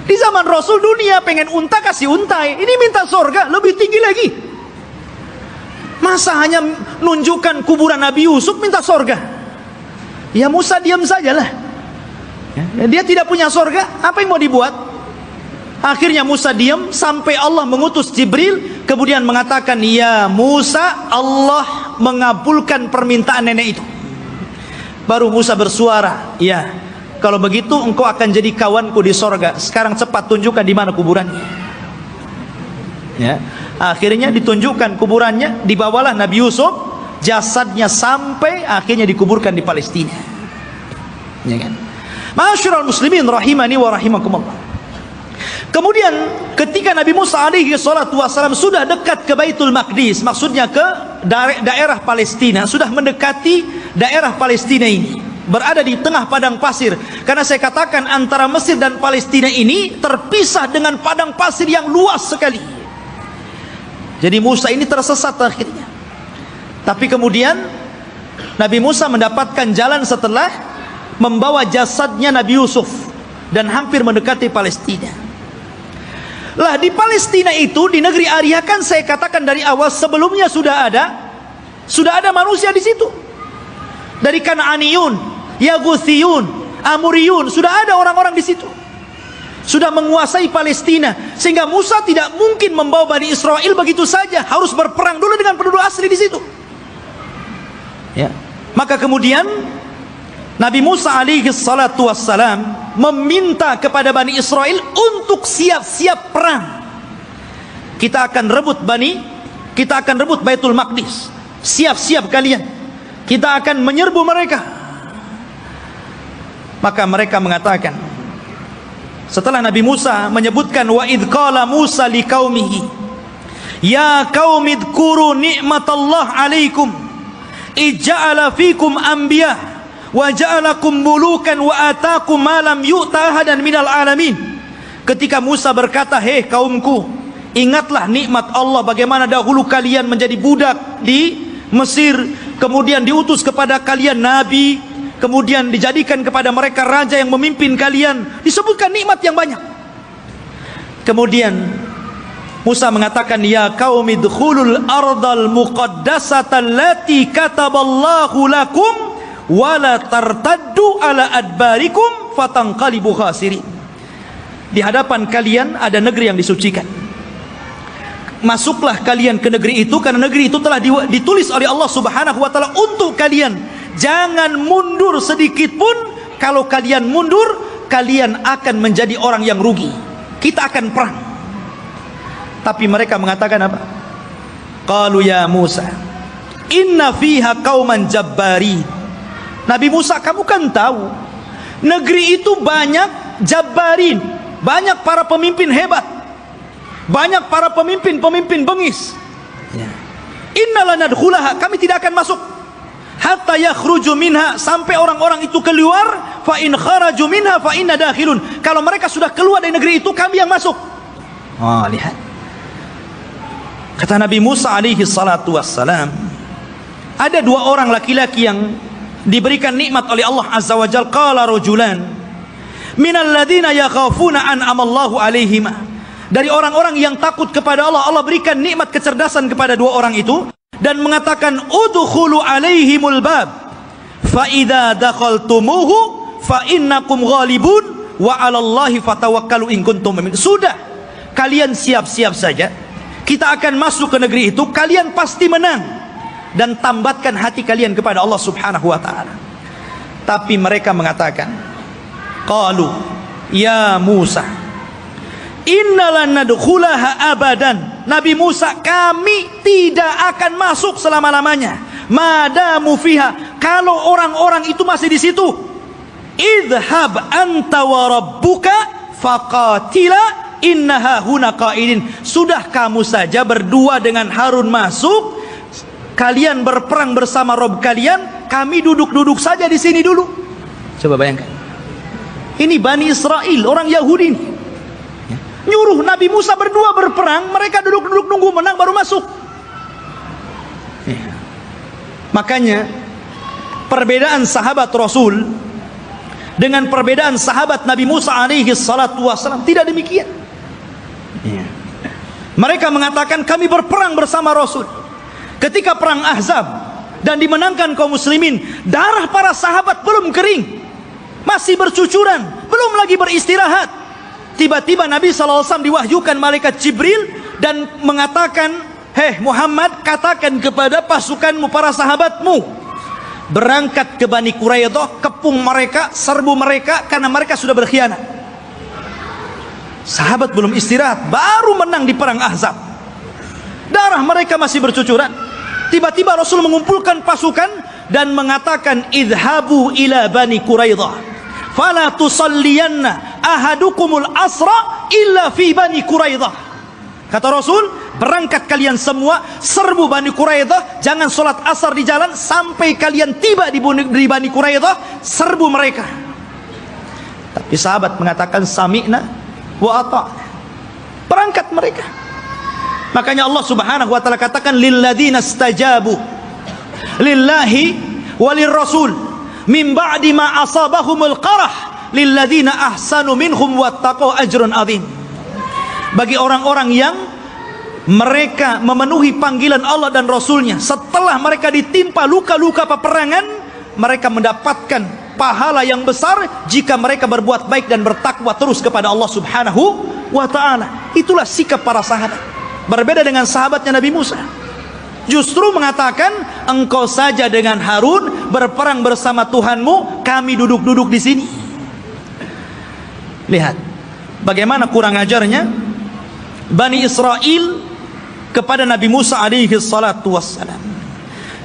Di zaman Rasul dunia, pengen unta kasih untai, ini minta sorga lebih tinggi lagi. Masa hanya nunjukkan kuburan Nabi Yusuf minta sorga? Ya Musa diam sajalah. Dia tidak punya sorga, apa yang mau dibuat? Akhirnya Musa diam sampai Allah mengutus Jibril, kemudian mengatakan, "Ya Musa, Allah mengabulkan permintaan nenek itu." Baru Musa bersuara, "Ya, kalau begitu engkau akan jadi kawanku di sorga. Sekarang cepat tunjukkan di mana kuburannya." Ya. Akhirnya ditunjukkan kuburannya, dibawalah Nabi Yusuf, jasadnya sampai akhirnya dikuburkan di Palestina. Ya kan? Ma'asyiral muslimin rahimani wa rahimakumullah. Kemudian ketika Nabi Musa alaihi salatu wassalam sudah dekat ke Baitul Maqdis, maksudnya ke daerah Palestina, sudah mendekati daerah Palestina ini, berada di tengah padang pasir. Karena saya katakan antara Mesir dan Palestina ini terpisah dengan padang pasir yang luas sekali. Jadi Musa ini tersesat akhirnya. Tapi kemudian Nabi Musa mendapatkan jalan setelah membawa jasadnya Nabi Yusuf dan hampir mendekati Palestina. Lah di Palestina itu, di negeri Arya, kan saya katakan dari awal sebelumnya sudah ada manusia di situ. Dari Kan'aniyun, Yaguthiyun, Amuriyun, sudah ada orang-orang di situ. Sudah menguasai Palestina, sehingga Musa tidak mungkin membawa Bani Israel begitu saja, harus berperang dulu dengan penduduk asli di situ. Ya. Maka kemudian Nabi Musa alaihi salatu wassalam meminta kepada Bani Israel untuk siap-siap perang. Kita akan rebut Baitul Maqdis. Siap-siap kalian. Kita akan menyerbu mereka. Maka mereka mengatakan, setelah Nabi Musa menyebutkan, "Wa idh qala Musa liqaumihi ya qaumi dzkuru ni'matallah 'alaikum ij'ala fikum anbiya wa ja'alakum mulukan wa ataakum ma lam yu'ta ahadan minal alamin." Ketika Musa berkata, "Hei kaumku, ingatlah nikmat Allah, bagaimana dahulu kalian menjadi budak di Mesir, kemudian diutus kepada kalian nabi, kemudian dijadikan kepada mereka raja yang memimpin kalian." Disebutkan nikmat yang banyak. Kemudian Musa mengatakan, "Ya qaumi dkhulul ardal muqaddasata allati kataballahu lakum wala tartaddu ala adbarikum fatanqalibu khasirin." Di hadapan kalian ada negeri yang disucikan. Masuklah kalian ke negeri itu, karena negeri itu telah ditulis oleh Allah Subhanahu wa taala untuk kalian. Jangan mundur sedikit pun. Kalau kalian mundur, kalian akan menjadi orang yang rugi. Kita akan perang. Tapi mereka mengatakan apa? Qalu ya Musa, inna fiha qauman jabbari. Nabi Musa, kamu kan tahu negeri itu banyak jabbarin, banyak para pemimpin hebat, banyak para pemimpin bengis. Inna lanadkhulaha, kami tidak akan masuk hatta yakhruju minha, sampai orang-orang itu keluar. Fa in kharaju minha fa inna dakhilun, kalau mereka sudah keluar dari negeri itu, kami yang masuk. Lihat, kata Nabi Musa alaihi salatu wassalam, ada dua orang laki-laki yang diberikan nikmat oleh Allah Azza wa Jalla. Qala rajulan minal ladzina yakhafuna an'amallahu alaihim, dari orang-orang yang takut kepada Allah, Allah berikan nikmat kecerdasan kepada dua orang itu dan mengatakan udkhulu alaihimul bab fa idza dakhaltumuhu fa innakum ghalibun wa 'alallahi fatawakkalu in kuntum mu'minin. Sudah, kalian siap-siap saja, kita akan masuk ke negeri itu, kalian pasti menang, dan tambatkan hati kalian kepada Allah Subhanahu wa taala. Tapi mereka mengatakan, qalu ya Musa innalan nadkhulaha abadan. Nabi Musa, kami tidak akan masuk selama-lamanya. Madamu fiha, kalau orang-orang itu masih di situ. Idhhab anta wa rabbuka faqatila innaha huna qaidin. Sudah, kamu saja berdua dengan Harun masuk, kalian berperang bersama Rob kalian, kami duduk-duduk saja di sini dulu. Coba bayangkan, ini Bani Israel, orang Yahudi ini, nyuruh Nabi Musa berdua berperang, mereka duduk-duduk nunggu menang baru masuk. Makanya perbedaan sahabat Rasul dengan perbedaan sahabat Nabi Musa alaihi salatu wassalam tidak demikian. Mereka mengatakan kami berperang bersama Rasul. Ketika perang Ahzab dan dimenangkan kaum muslimin, darah para sahabat belum kering, masih bercucuran, belum lagi beristirahat. Tiba-tiba Nabi SAW diwahyukan malaikat Jibril dan mengatakan, hei Muhammad, katakan kepada pasukanmu, para sahabatmu, berangkat ke Bani Quraidah, kepung mereka, serbu mereka, karena mereka sudah berkhianat. Sahabat belum istirahat, baru menang di perang Ahzab, darah mereka masih bercucuran. Tiba-tiba Rasul mengumpulkan pasukan dan mengatakan, idhabu ila Bani Quraidah fala tusalliyanna ahadukumul asra illa fi Bani Quraidah. Kata Rasul, berangkat kalian semua, serbu Bani Quraidah, jangan sholat asar di jalan sampai kalian tiba di Bani Quraidah, serbu mereka. Tapi sahabat mengatakan sami'na wa ata'na, berangkat mereka. Makanya Allah Subhanahu wa taala katakan lilladzina istajabu lillahi walir rasul min ba'di ma asabahumul qarah lilladzina ahsanu minhum wattaqau ajrun adzim. Bagi orang-orang yang mereka memenuhi panggilan Allah dan Rasulnya, setelah mereka ditimpa luka-luka peperangan, mereka mendapatkan pahala yang besar jika mereka berbuat baik dan bertakwa terus kepada Allah Subhanahu wa taala. Itulah sikap para sahabat. Berbeda dengan sahabatnya Nabi Musa, justru mengatakan engkau saja dengan Harun berperang bersama Tuhanmu, kami duduk-duduk di sini. Lihat bagaimana kurang ajarnya Bani Israel kepada Nabi Musa alaihi salatu wassalam.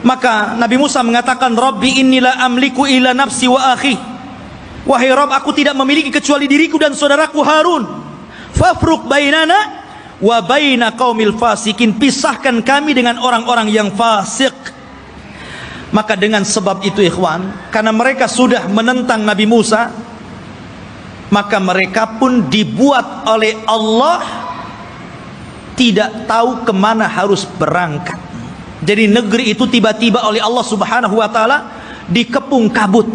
Maka Nabi Musa mengatakan, Rabbi inni la amliku illa nafsi wa akhi. Wahai Rabb, aku tidak memiliki kecuali diriku dan saudaraku Harun. Fafruq bainana wa baina qaumil fasikin, pisahkan kami dengan orang-orang yang fasik. Maka dengan sebab itu ikhwan, karena mereka sudah menentang Nabi Musa, maka mereka pun dibuat oleh Allah tidak tahu kemana harus berangkat. Jadi negeri itu tiba-tiba oleh Allah Subhanahu wa taala dikepung kabut,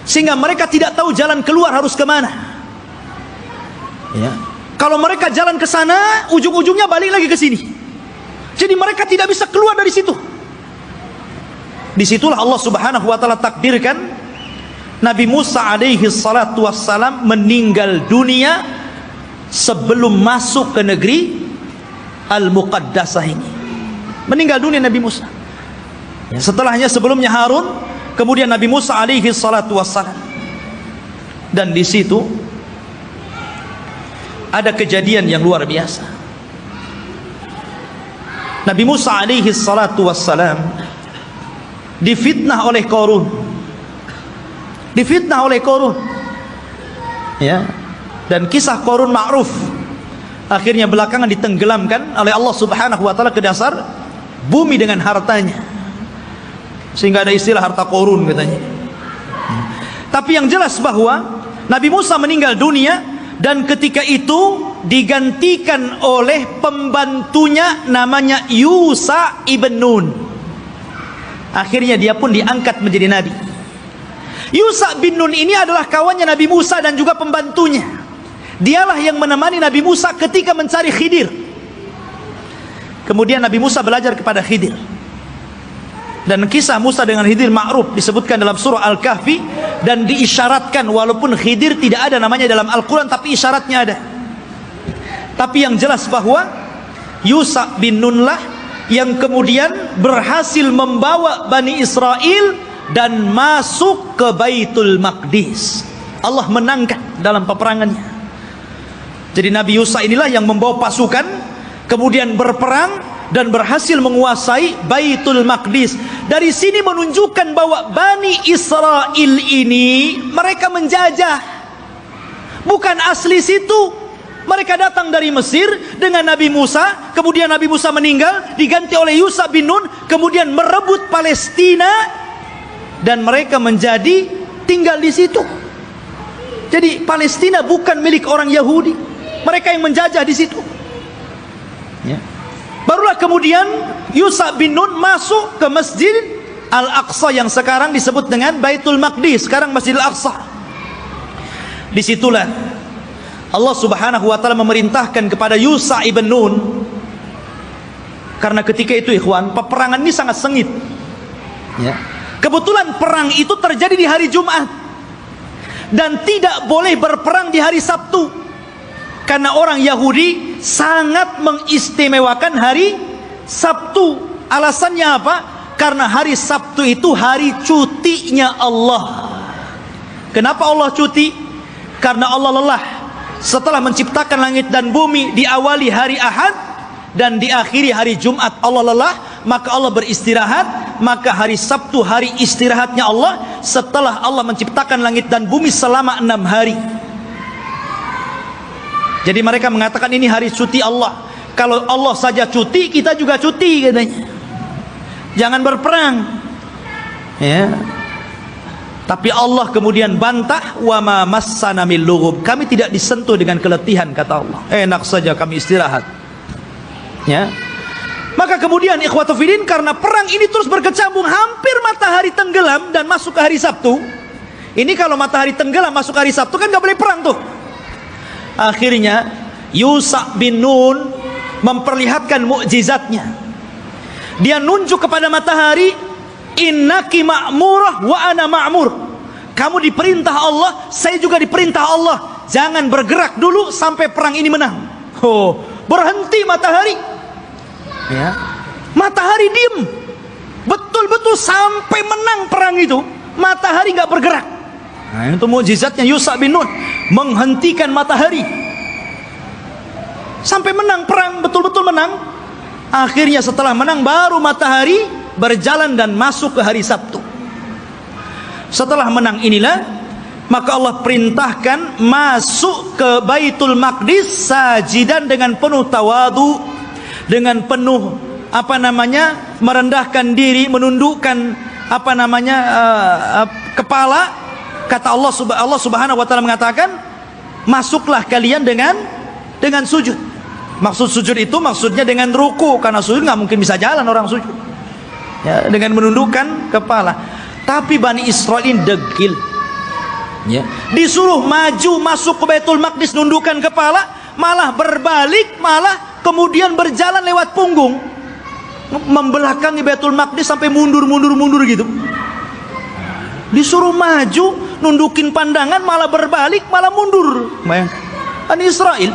sehingga mereka tidak tahu jalan keluar harus kemana. Ya, kalau mereka jalan ke sana, ujung-ujungnya balik lagi ke sini. Jadi mereka tidak bisa keluar dari situ. Disitulah Allah Subhanahu wa taala takdirkan Nabi Musa alaihi salatu wassalam meninggal dunia sebelum masuk ke negeri Al-Muqaddasah ini. Meninggal dunia Nabi Musa. Setelahnya, sebelumnya Harun, kemudian Nabi Musa alaihi salatu wassalam. Dan di situ ada kejadian yang luar biasa. Nabi Musa alaihi salatu wassalam difitnah oleh Qarun. Difitnah oleh Qarun. Ya. Dan kisah Qarun ma'ruf. Akhirnya belakangan ditenggelamkan oleh Allah Subhanahu wa taala ke dasar bumi dengan hartanya. Sehingga ada istilah harta Qarun katanya. Tapi yang jelas bahwa Nabi Musa meninggal dunia, dan ketika itu digantikan oleh pembantunya namanya Yusha ibn Nun. Akhirnya dia pun diangkat menjadi nabi. Yusha bin Nun ini adalah kawannya Nabi Musa dan juga pembantunya. Dialah yang menemani Nabi Musa ketika mencari Khidir. Kemudian Nabi Musa belajar kepada Khidir. Dan kisah Musa dengan Khidir ma'ruf, disebutkan dalam surah Al-Kahfi, dan diisyaratkan, walaupun Khidir tidak ada namanya dalam Al-Quran, tapi isyaratnya ada. Tapi yang jelas bahwa Yusha bin Nun lah yang kemudian berhasil membawa Bani Israel dan masuk ke Baitul Maqdis. Allah menangkan dalam peperangannya. Jadi Nabi Yusha inilah yang membawa pasukan, kemudian berperang dan berhasil menguasai Baitul Maqdis. Dari sini menunjukkan bahwa Bani Israel ini mereka menjajah, bukan asli situ. Mereka datang dari Mesir dengan Nabi Musa, kemudian Nabi Musa meninggal, diganti oleh Yusha bin Nun, kemudian merebut Palestina dan mereka menjadi tinggal di situ. Jadi Palestina bukan milik orang Yahudi, mereka yang menjajah di situ. Ya. Barulah kemudian Yusha bin Nun masuk ke Masjid Al-Aqsa yang sekarang disebut dengan Baitul Maqdis, sekarang Masjid Al-Aqsa. Disitulah Allah Subhanahu wa taala memerintahkan kepada Yusha ibn Nun, karena ketika itu ikhwan, peperangan ini sangat sengit. Ya. Kebetulan perang itu terjadi di hari Jumat dan tidak boleh berperang di hari Sabtu, karena orang Yahudi sangat mengistimewakan hari Sabtu. Alasannya apa? Karena hari Sabtu itu hari cutinya Allah. Kenapa Allah cuti? Karena Allah lelah. Setelah menciptakan langit dan bumi, diawali hari Ahad dan diakhiri hari Jumat. Allah lelah, maka Allah beristirahat. Maka hari Sabtu hari istirahatnya Allah, setelah Allah menciptakan langit dan bumi selama 6 hari. Jadi mereka mengatakan ini hari cuti Allah. Kalau Allah saja cuti, kita juga cuti katanya. Jangan berperang. Ya. Tapi Allah kemudian bantah, wa ma massana min lughub. Kami tidak disentuh dengan keletihan, kata Allah. Enak saja kami istirahat. Ya. Maka kemudian ikhwatu fillah, karena perang ini terus berkecambung, hampir matahari tenggelam dan masuk ke hari Sabtu. Ini kalau matahari tenggelam masuk ke hari Sabtu kan nggak boleh perang tuh. Akhirnya Yusha bin Nun memperlihatkan mukjizatnya. Dia nunjuk kepada matahari, innaki ma'murah wa ana ma'mur. Kamu diperintah Allah, saya juga diperintah Allah. Jangan bergerak dulu sampai perang ini menang. Oh, berhenti matahari. Ya. Matahari diem. Betul-betul sampai menang perang itu, matahari nggak bergerak. Nah, itu mukjizatnya Yusha bin Nun, menghentikan matahari sampai menang perang, betul-betul menang. Akhirnya setelah menang baru matahari berjalan dan masuk ke hari Sabtu. Setelah menang inilah maka Allah perintahkan masuk ke Baitul Maqdis sajidan dengan penuh tawadu, dengan penuh merendahkan diri, menundukkan kepala. Kata Allah Subhanahu wa taala mengatakan, masuklah kalian dengan sujud. Maksud sujud itu maksudnya dengan ruku, karena sujud nggak mungkin bisa jalan orang sujud. Ya, dengan menundukkan kepala. Tapi Bani Israel ini degil. Ya. Disuruh maju masuk ke Baitul Maqdis nundukkan kepala, malah berbalik, malah kemudian berjalan lewat punggung, membelakangi Baitul Maqdis sampai mundur gitu. Disuruh maju nundukin pandangan, malah berbalik, malah mundur. Bayangkan, Bani Israel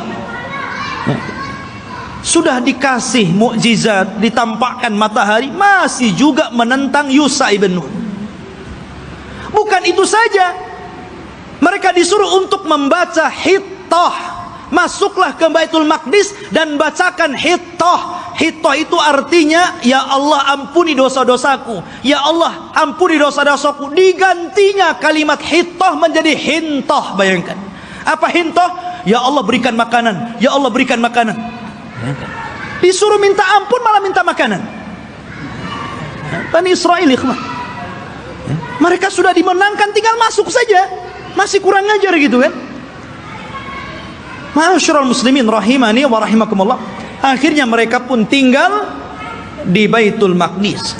sudah dikasih mukjizat, ditampakkan matahari, masih juga menentang Yusha ibn Nun. Bukan itu saja, mereka disuruh untuk membaca Hittah. Masuklah ke Baitul Maqdis dan bacakan Hittah. Hittah itu artinya, ya Allah ampuni dosa-dosaku, ya Allah ampuni dosa-dosaku. Digantinya kalimat Hittah menjadi Hintah. Bayangkan, apa Hintah? Ya Allah berikan makanan, ya Allah berikan makanan. Disuruh minta ampun malah minta makanan. Bani Israel ikhwan, mereka sudah dimenangkan, tinggal masuk saja, masih kurang ngajar gitu kan. Ma'asyiral muslimin rahimani wa rahimakumullah. Akhirnya mereka pun tinggal di Baitul Maqdis.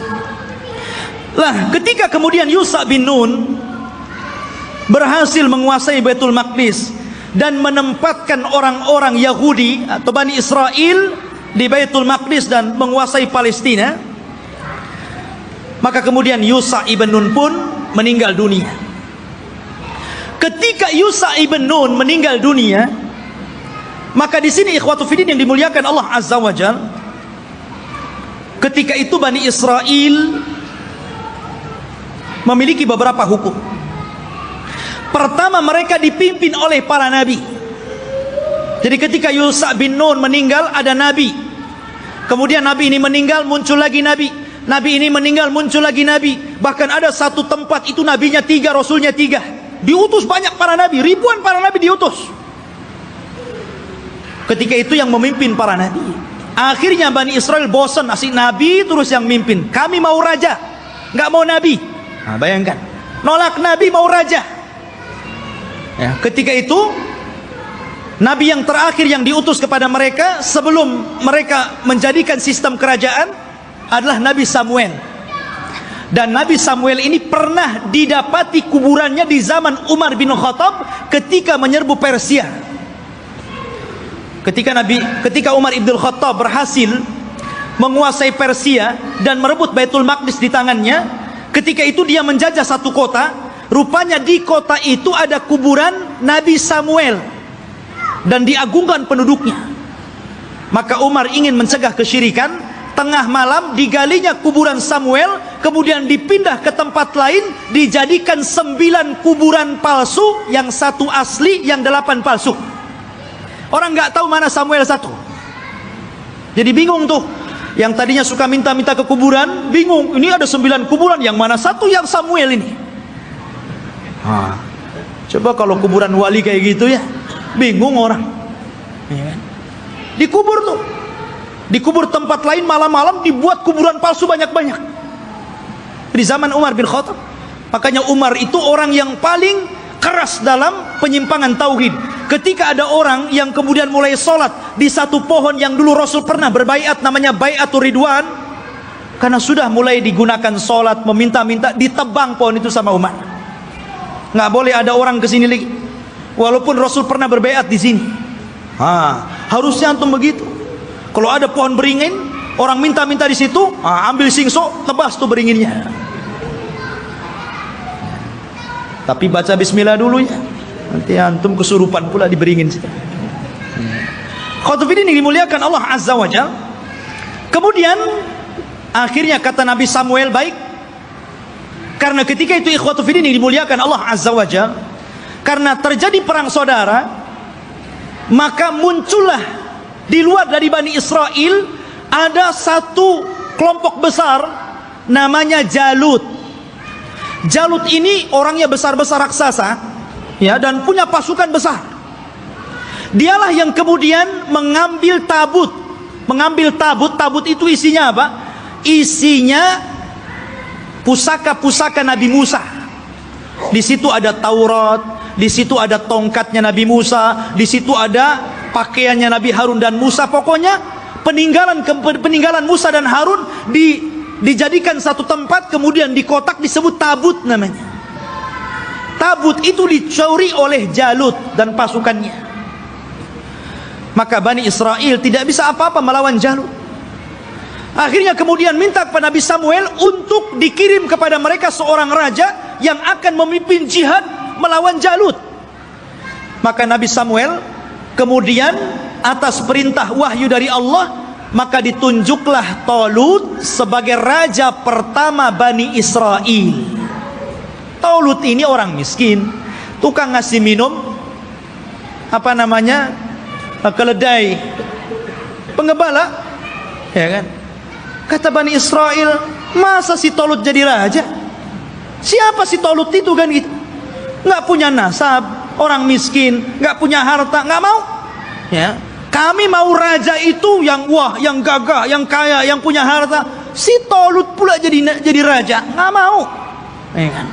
Lah, ketika kemudian Yusha bin Nun berhasil menguasai Baitul Maqdis dan menempatkan orang-orang Yahudi atau Bani Israel di Baitul Maqdis dan menguasai Palestina, maka kemudian Yusha ibn Nun pun meninggal dunia. Ketika Yusha ibn Nun meninggal dunia, maka di sini ikhwatu fiddin yang dimuliakan Allah Azza wa Jalla, ketika itu Bani Israel memiliki beberapa hukum. Pertama, mereka dipimpin oleh para nabi. Jadi ketika Yusha bin Nun meninggal, ada nabi. Kemudian nabi ini meninggal, muncul lagi nabi. Nabi ini meninggal, muncul lagi nabi. Bahkan ada satu tempat itu nabinya 3, rasulnya 3. Diutus banyak para nabi, ribuan para nabi diutus. Ketika itu yang memimpin para nabi. Akhirnya Bani Israel bosan, asik nabi terus yang mimpin. Kami mau raja, nggak mau nabi. Nah, bayangkan, nolak nabi, mau raja. Ya, ketika itu nabi yang terakhir yang diutus kepada mereka sebelum mereka menjadikan sistem kerajaan adalah Nabi Samuel. Dan Nabi Samuel ini pernah didapati kuburannya di zaman Umar bin Khattab ketika menyerbu Persia. Ketika Umar ibn Khattab berhasil menguasai Persia dan merebut Baitul Maqdis di tangannya, ketika itu dia menjajah satu kota. Rupanya di kota itu ada kuburan Nabi Samuel dan diagungkan penduduknya. Maka Umar ingin mencegah kesyirikan. Tengah malam digalinya kuburan Samuel, kemudian dipindah ke tempat lain, dijadikan 9 kuburan palsu, yang 1 asli, yang 8 palsu. Orang nggak tahu mana Samuel 1. Jadi bingung tuh. Yang tadinya suka minta-minta ke kuburan, bingung. Ini ada 9 kuburan, yang mana 1 yang Samuel ini? Coba kalau kuburan wali kayak gitu ya, bingung orang. Dikubur tuh. Dikubur tempat lain, malam-malam dibuat kuburan palsu banyak-banyak. Di zaman Umar bin Khattab. Makanya Umar itu orang yang paling keras dalam penyimpangan tauhid. Ketika ada orang yang kemudian mulai sholat di satu pohon yang dulu Rasul pernah berbaiat, namanya Baiatur Ridwan, karena sudah mulai digunakan sholat, meminta-minta, ditebang pohon itu sama Umar. Nggak boleh ada orang kesini lagi, walaupun Rasul pernah berbaiat di sini. Harusnya antum begitu. Kalau ada pohon beringin, orang minta-minta di situ, ambil singso, tebas tuh beringinnya. Tapi baca bismillah dulu ya, nanti antum kesurupan pula di beringin. Khotubin ini dimuliakan Allah Azza wa Jalla. Kemudian akhirnya kata Nabi Samuel, baik. Karena ketika itu ikhwatufidin yang dimuliakan Allah Azza wa Jalla, karena terjadi perang saudara, maka muncullah di luar dari Bani Israel ada satu kelompok besar namanya Jalut. Jalut ini orangnya besar-besar raksasa, ya, dan punya pasukan besar. Dialah yang kemudian mengambil tabut. Tabut itu isinya apa? Isinya pusaka-pusaka Nabi Musa. Di situ ada Taurat, di situ ada tongkatnya Nabi Musa, di situ ada pakaiannya Nabi Harun dan Musa. Pokoknya peninggalan Musa dan Harun dijadikan satu tempat, kemudian di kotak disebut tabut namanya. Tabut itu dicuri oleh Jalut dan pasukannya. Maka Bani Israel tidak bisa apa-apa melawan Jalut. Akhirnya kemudian minta kepada Nabi Samuel untuk dikirim kepada mereka seorang raja yang akan memimpin jihad melawan Jalut. Maka Nabi Samuel kemudian atas perintah wahyu dari Allah, maka ditunjuklah Talut sebagai raja pertama Bani Israel. Talut ini orang miskin, tukang ngasih minum keledai, pengembala, ya kan? Kata Bani Israel, masa si Talut jadi raja? Siapa si Talut itu kan gitu? Nggak punya nasab, orang miskin, nggak punya harta, nggak mau. Ya, kami mau raja itu yang wah, yang gagah, yang kaya, yang punya harta. Si Talut pula jadi raja, nggak mau. Ya kan?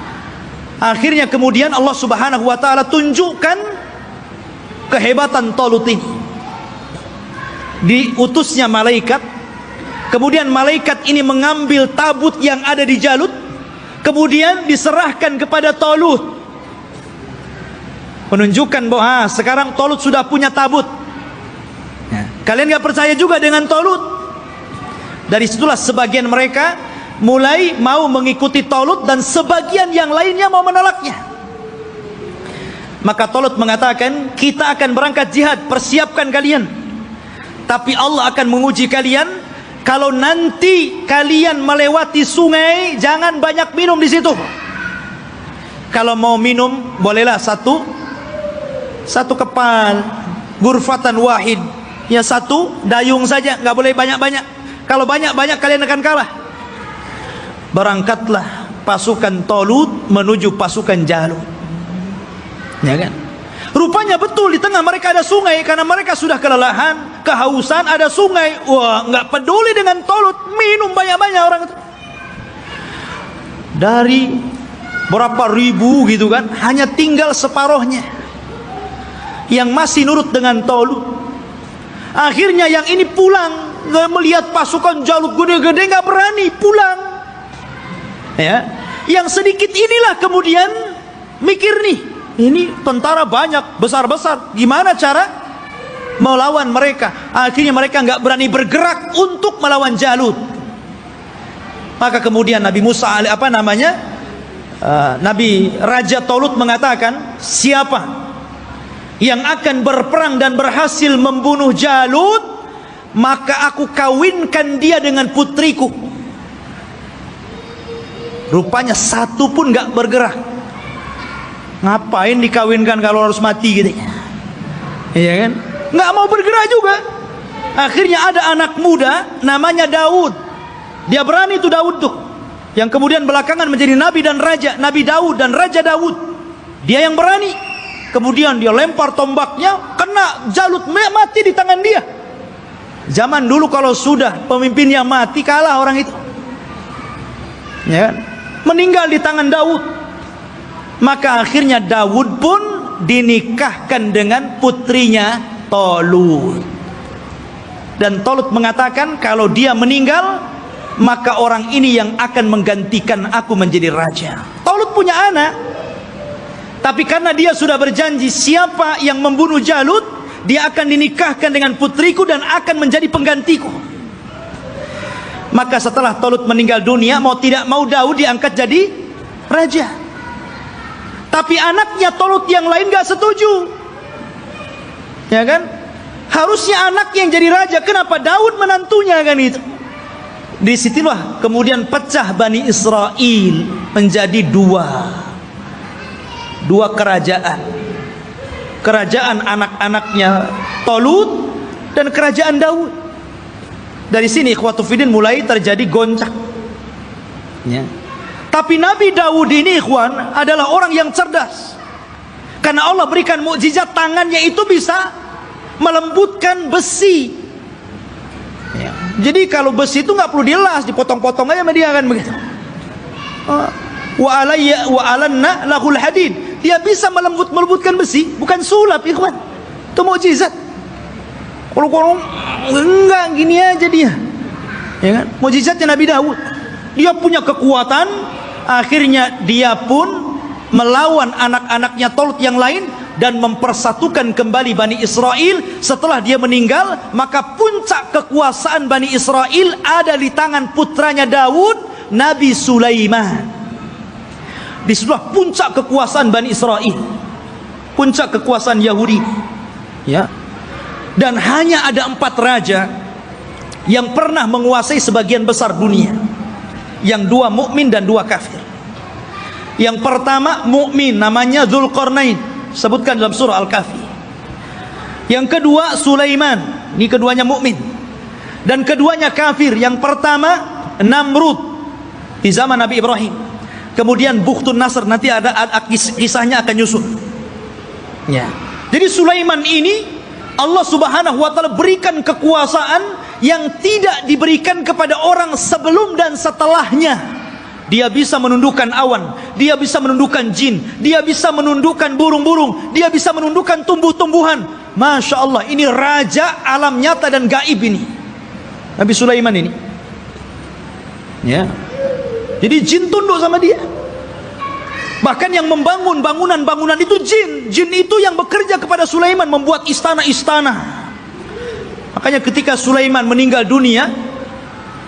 Akhirnya kemudian Allah Subhanahu wa taala tunjukkan kehebatan Talut ini. Diutusnya malaikat. Kemudian malaikat ini mengambil tabut yang ada di Jalut, kemudian diserahkan kepada Talut, menunjukkan bahwa sekarang Talut sudah punya tabut. Kalian gak percaya juga dengan Talut? Dari situlah sebagian mereka mulai mau mengikuti Talut, dan sebagian yang lainnya mau menolaknya. Maka Talut mengatakan, kita akan berangkat jihad, persiapkan kalian, tapi Allah akan menguji kalian. Kalau nanti kalian melewati sungai, jangan banyak minum di situ. Kalau mau minum, bolehlah satu kepal, gurfatan wahid, ya satu dayung saja, nggak boleh banyak-banyak. Kalau banyak-banyak kalian akan kalah. Berangkatlah pasukan Talut menuju pasukan Jalut. Ya kan? Rupanya betul di tengah mereka ada sungai, karena mereka sudah kelelahan, kehausan, ada sungai. Wah, nggak peduli dengan Talut, minum banyak-banyak orang itu. Dari berapa ribu gitu kan, hanya tinggal separohnya yang masih nurut dengan Talut. Akhirnya yang ini pulang, melihat pasukan Jalut gede-gede, nggak berani pulang. Ya, yang sedikit inilah kemudian mikir nih, ini tentara banyak, besar-besar, gimana cara melawan mereka? Akhirnya mereka nggak berani bergerak untuk melawan Jalut. Maka kemudian Nabi Musa, Nabi Raja Talut mengatakan, siapa yang akan berperang dan berhasil membunuh Jalut, maka aku kawinkan dia dengan putriku. Rupanya satu pun nggak bergerak. Ngapain dikawinkan kalau harus mati gitu? Iya kan? Nggak mau bergerak juga. Akhirnya ada anak muda namanya Daud. Dia berani tuh Daud tuh, yang kemudian belakangan menjadi nabi dan raja, Nabi Daud dan Raja Daud. Dia yang berani. Kemudian dia lempar tombaknya, kena Jalut, mati di tangan dia. Zaman dulu kalau sudah pemimpinnya mati, kalah orang itu. Ya kan? Meninggal di tangan Daud. Maka akhirnya Daud pun dinikahkan dengan putrinya Talut. Dan Talut mengatakan, kalau dia meninggal, maka orang ini yang akan menggantikan aku menjadi raja. Talut punya anak, tapi karena dia sudah berjanji, siapa yang membunuh Jalut, dia akan dinikahkan dengan putriku dan akan menjadi penggantiku. Maka setelah Talut meninggal dunia, mau tidak mau Daud diangkat jadi raja. Tapi anaknya Talut yang lain gak setuju. Ya kan? Harusnya anak yang jadi raja, kenapa Daud menantunya kan itu? Disitulah kemudian pecah Bani Israel menjadi dua kerajaan. Kerajaan anak-anaknya Talut dan kerajaan Daud. Dari sini ikhwatu fiddin mulai terjadi goncang. Ya. Tapi Nabi Daud ini ikhwan adalah orang yang cerdas. Karena Allah berikan mukjizat, tangannya itu bisa melembutkan besi. Ya. Jadi kalau besi itu nggak perlu dilas, dipotong-potong aja sama dia kan begitu. Wa alanna lahul hadid. Dia bisa melembutkan besi, bukan sulap ikhwan. Itu mukjizat. Kalau enggak gini aja dia. Ya kan? Mukjizatnya Nabi Daud. Dia punya kekuatan, akhirnya dia pun melawan anak-anaknya Talut yang lain dan mempersatukan kembali Bani Israel. Setelah dia meninggal, maka puncak kekuasaan Bani Israel ada di tangan putranya Daud, Nabi Sulaiman. Disitulah puncak kekuasaan Bani Israel, puncak kekuasaan Yahudi. Ya. Dan hanya ada 4 raja yang pernah menguasai sebagian besar dunia, yang 2 mukmin dan 2 kafir. Yang pertama mukmin, namanya Dzulqarnain, sebutkan dalam surah Al-Kahfi. Yang kedua Sulaiman, ini keduanya mukmin, dan keduanya kafir. Yang pertama Namrud di zaman Nabi Ibrahim, kemudian Bukhtun Nasr, nanti ada kisahnya akan nyusul. Ya. Jadi Sulaiman ini Allah Subhanahu wa taala berikan kekuasaan yang tidak diberikan kepada orang sebelum dan setelahnya. Dia bisa menundukkan awan, dia bisa menundukkan jin, dia bisa menundukkan burung-burung, dia bisa menundukkan tumbuh-tumbuhan. Masya Allah, ini raja alam nyata dan gaib ini, Nabi Sulaiman ini. Ya. Jadi jin tunduk sama dia. Bahkan yang membangun bangunan-bangunan itu jin. Jin itu yang bekerja kepada Sulaiman, membuat istana-istana. Makanya ketika Sulaiman meninggal dunia,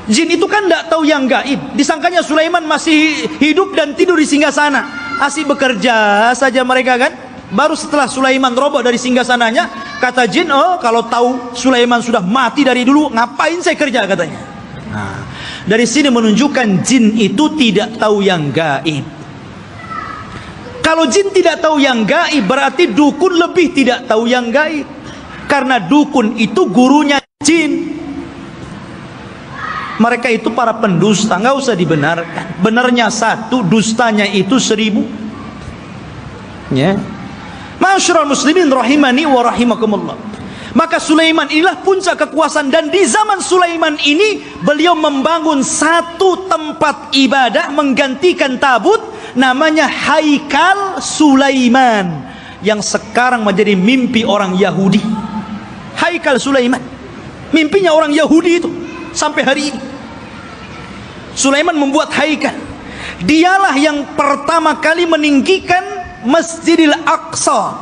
jin itu kan tidak tahu yang gaib. Disangkanya Sulaiman masih hidup dan tidur di singgasana. Asik bekerja saja mereka kan. Baru setelah Sulaiman roboh dari singgasananya, kata jin, oh kalau tahu Sulaiman sudah mati dari dulu, ngapain saya kerja, katanya. Nah, dari sini menunjukkan jin itu tidak tahu yang gaib. Kalau jin tidak tahu yang gaib, berarti dukun lebih tidak tahu yang gaib. Karena dukun itu gurunya jin. Mereka itu para pendusta, nggak usah dibenarkan. Benarnya satu, dustanya itu 1000. Ya. Ma'asyiral muslimin rahimani wa rahimakumullah. Maka Sulaiman inilah puncak kekuasaan, dan di zaman Sulaiman ini beliau membangun satu tempat ibadah menggantikan tabut, namanya Haikal Sulaiman, yang sekarang menjadi mimpi orang Yahudi. Haikal Sulaiman, mimpinya orang Yahudi itu sampai hari ini. Sulaiman membuat haikal. Dialah yang pertama kali meninggikan Masjidil Aqsa.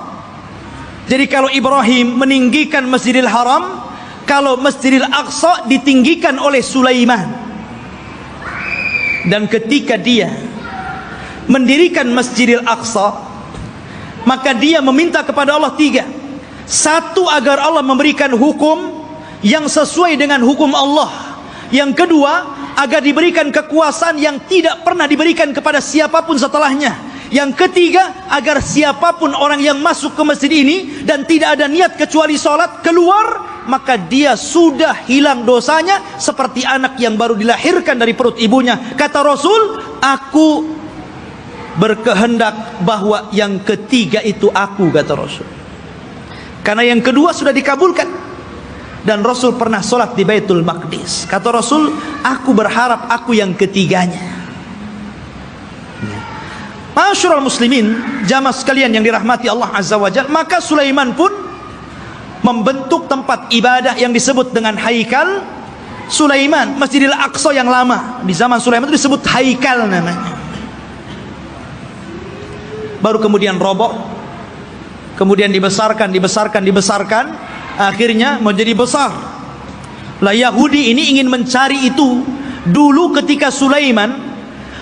Jadi kalau Ibrahim meninggikan Masjidil Haram, kalau Masjidil Aqsa ditinggikan oleh Sulaiman. Dan ketika dia mendirikan Masjidil Aqsa, maka dia meminta kepada Allah 3. Satu, agar Allah memberikan hukum yang sesuai dengan hukum Allah. Yang kedua, agar diberikan kekuasaan yang tidak pernah diberikan kepada siapapun setelahnya. Yang ketiga, agar siapapun orang yang masuk ke masjid ini dan tidak ada niat kecuali sholat, keluar, maka dia sudah hilang dosanya seperti anak yang baru dilahirkan dari perut ibunya. Kata Rasul, aku berkehendak bahwa yang ketiga itu aku, kata Rasul. Karena yang kedua sudah dikabulkan. Dan Rasul pernah sholat di Baitul Maqdis. Kata Rasul, aku berharap aku yang ketiganya. Ma'asyiral muslimin, jamaah sekalian yang dirahmati Allah Azza wa Jalla, maka Sulaiman pun membentuk tempat ibadah yang disebut dengan Haikal Sulaiman, Masjidil Aqsa yang lama. Di zaman Sulaiman itu disebut Haikal namanya. Baru kemudian roboh, kemudian dibesarkan, akhirnya menjadi besar. Lah Yahudi ini ingin mencari itu. Dulu ketika Sulaiman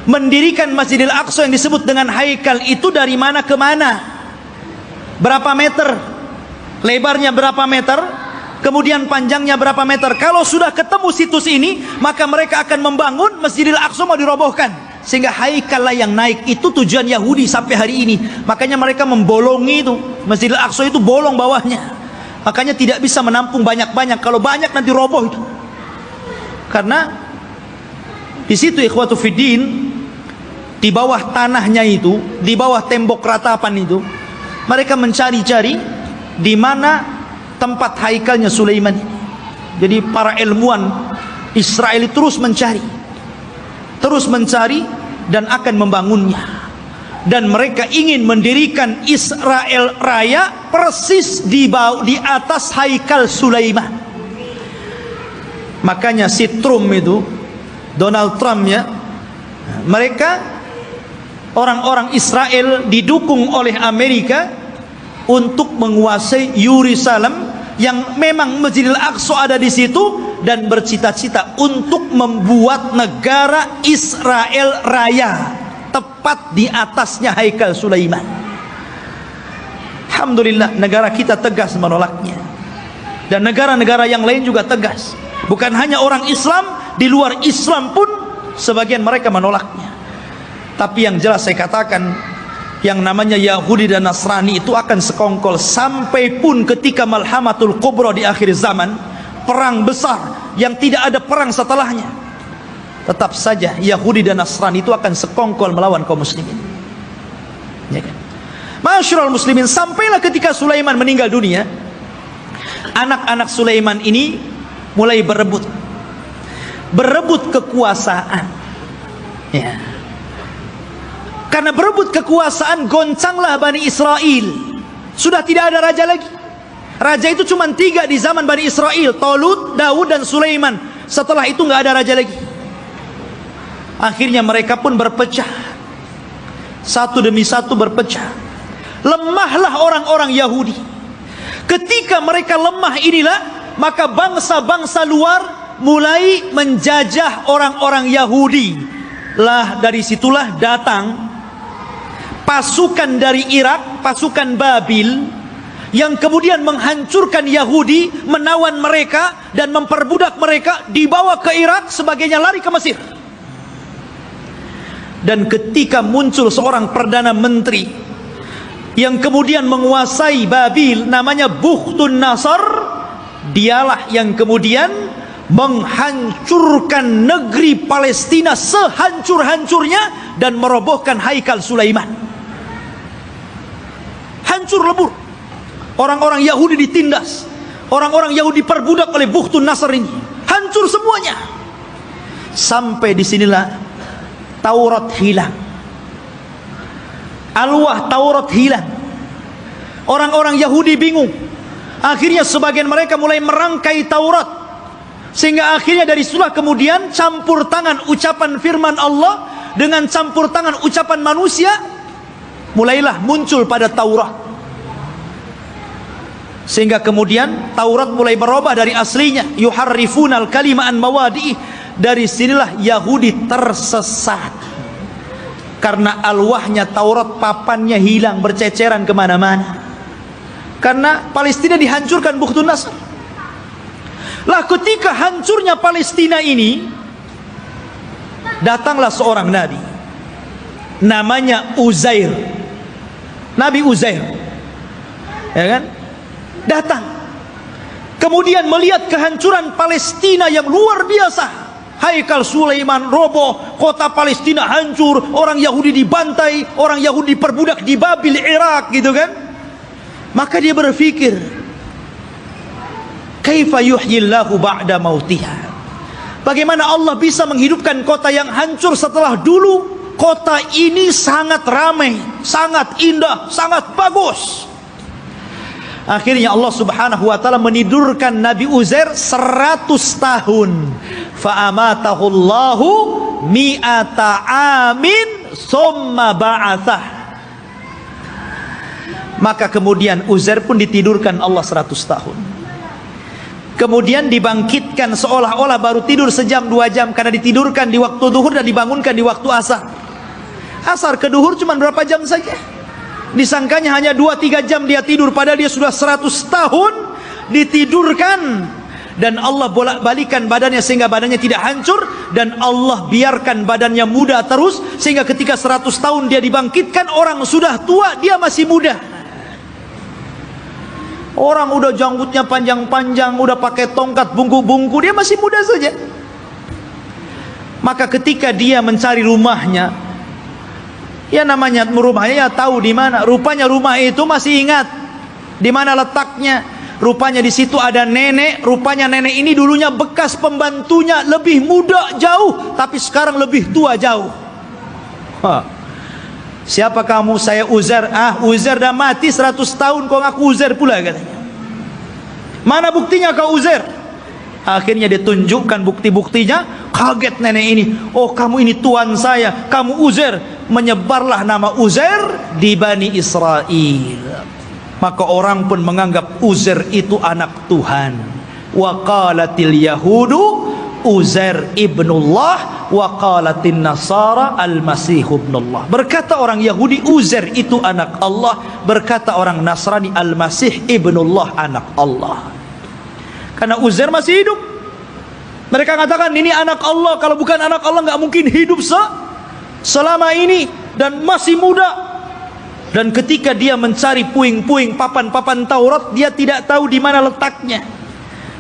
mendirikan Masjidil Aqsa yang disebut dengan Haikal itu, dari mana ke mana, berapa meter, lebarnya berapa meter, kemudian panjangnya berapa meter. Kalau sudah ketemu situs ini, maka mereka akan membangun Masjidil Aqsa, mau dirobohkan. Sehingga Haikal lah yang naik. Itu tujuan Yahudi sampai hari ini. Makanya mereka membolongi itu. Masjidil Aqsa itu bolong bawahnya. Makanya tidak bisa menampung banyak-banyak. Kalau banyak nanti roboh itu. Karena di situ ikhwatu fiddin, di bawah tanahnya itu, di bawah tembok ratapan itu, mereka mencari-cari di mana tempat haikalnya Sulaiman. Jadi para ilmuwan Israel terus mencari dan akan membangunnya. Dan mereka ingin mendirikan Israel Raya persis di atas haikal Sulaiman. Makanya si Trump itu, Donald Trump ya, mereka orang-orang Israel didukung oleh Amerika untuk menguasai Yerusalem, yang memang Masjidil Aqsa ada di situ, dan bercita-cita untuk membuat negara Israel Raya tepat di atasnya haikal Sulaiman. Alhamdulillah, negara kita tegas menolaknya, dan negara-negara yang lain juga tegas. Bukan hanya orang Islam, di luar Islam pun sebagian mereka menolaknya. Tapi yang jelas saya katakan, yang namanya Yahudi dan Nasrani itu akan sekongkol sampai pun ketika Malhamatul Kubra di akhir zaman, perang besar yang tidak ada perang setelahnya, tetap saja Yahudi dan Nasrani itu akan sekongkol melawan kaum muslimin. Ya kan? Ma'asyiral muslimin, sampailah ketika Sulaiman meninggal dunia, anak-anak Sulaiman ini mulai berebut kekuasaan. Ya. Karena berebut kekuasaan, goncanglah Bani Israel. Sudah tidak ada raja lagi. Raja itu cuma 3 di zaman Bani Israel, Talut, Daud, dan Sulaiman. Setelah itu nggak ada raja lagi. Akhirnya mereka pun berpecah, satu demi satu berpecah. Lemahlah orang-orang Yahudi. Ketika mereka lemah inilah, maka bangsa-bangsa luar mulai menjajah orang-orang Yahudi. Lah dari situlah datang pasukan dari Irak, pasukan Babil, yang kemudian menghancurkan Yahudi, menawan mereka dan memperbudak mereka, dibawa ke Irak, sebagainya lari ke Mesir. Dan ketika muncul seorang perdana menteri yang kemudian menguasai Babil, namanya Bukhtun Nasr, dialah yang kemudian menghancurkan negeri Palestina sehancur-hancurnya dan merobohkan Haikal Sulaiman. Hancur lebur. Orang-orang Yahudi ditindas, orang-orang Yahudi diperbudak oleh Bukhtun Nasr ini. Hancur semuanya. Sampai disinilah Taurat hilang. Alwah Taurat hilang. Orang-orang Yahudi bingung. Akhirnya sebagian mereka mulai merangkai Taurat, sehingga akhirnya dari situlah kemudian campur tangan ucapan firman Allah dengan campur tangan ucapan manusia, mulailah muncul pada Taurat. Sehingga kemudian Taurat mulai berubah dari aslinya, yuharrifunal kalima an mawadi'i. Dari sinilah Yahudi tersesat, karena alwahnya Taurat, papannya hilang, berceceran kemana-mana. Karena Palestina dihancurkan Bukhtun Nasr. Lah ketika hancurnya Palestina ini, datanglah seorang nabi, namanya Uzair. Nabi Uzair, ya kan? Datang, kemudian melihat kehancuran Palestina yang luar biasa. Haikal Sulaiman roboh, kota Palestina hancur, orang Yahudi dibantai, orang Yahudi diperbudak di Babil, Irak, gitu kan. Maka dia berpikir, kaifa yuhyillahu ba'da mautiha. Bagaimana Allah bisa menghidupkan kota yang hancur setelah dulu kota ini sangat ramai, sangat indah, sangat bagus. Akhirnya Allah subhanahu wa ta'ala menidurkan Nabi Uzair 100 tahun. Fa'amatahu Allahu mi'ata amin summa ba'athah. Maka kemudian Uzair pun ditidurkan Allah 100 tahun. Kemudian dibangkitkan seolah-olah baru tidur sejam 2 jam, karena ditidurkan di waktu duhur dan dibangunkan di waktu asar. Asar ke duhur cuma berapa jam saja. Disangkanya hanya 2-3 jam dia tidur, padahal dia sudah 100 tahun ditidurkan. Dan Allah bolak-balikan badannya sehingga badannya tidak hancur, dan Allah biarkan badannya muda terus, sehingga ketika 100 tahun dia dibangkitkan, orang sudah tua, dia masih muda. Orang udah janggutnya panjang-panjang, udah pakai tongkat bungku-bungku, dia masih muda saja. Maka ketika dia mencari rumahnya, ya namanya rumahnya ya tahu di mana. Rupanya rumah itu masih ingat di mana letaknya. Rupanya di situ ada nenek. Rupanya nenek ini dulunya bekas pembantunya, lebih muda jauh, tapi sekarang lebih tua jauh. Siapa kamu? Saya Uzair. Uzair dah mati 100 tahun, kau ngaku Uzair pula, katanya. Mana buktinya kau Uzair? Akhirnya ditunjukkan bukti-buktinya. Kaget nenek ini. Oh, kamu ini tuan saya, kamu Uzair. Menyebarlah nama Uzair di Bani Israel. Maka orang pun menganggap Uzair itu anak Tuhan. Wa qalatil yahudu Uzair ibnullah wa qalatin nasara al-masih ibnullah. Berkata orang Yahudi Uzair itu anak Allah, berkata orang Nasrani al-masih ibnullah, anak Allah. Karena Uzair masih hidup. Mereka katakan ini anak Allah, kalau bukan anak Allah nggak mungkin hidup selama ini, dan masih muda. Dan ketika dia mencari puing-puing papan-papan Taurat, dia tidak tahu di mana letaknya.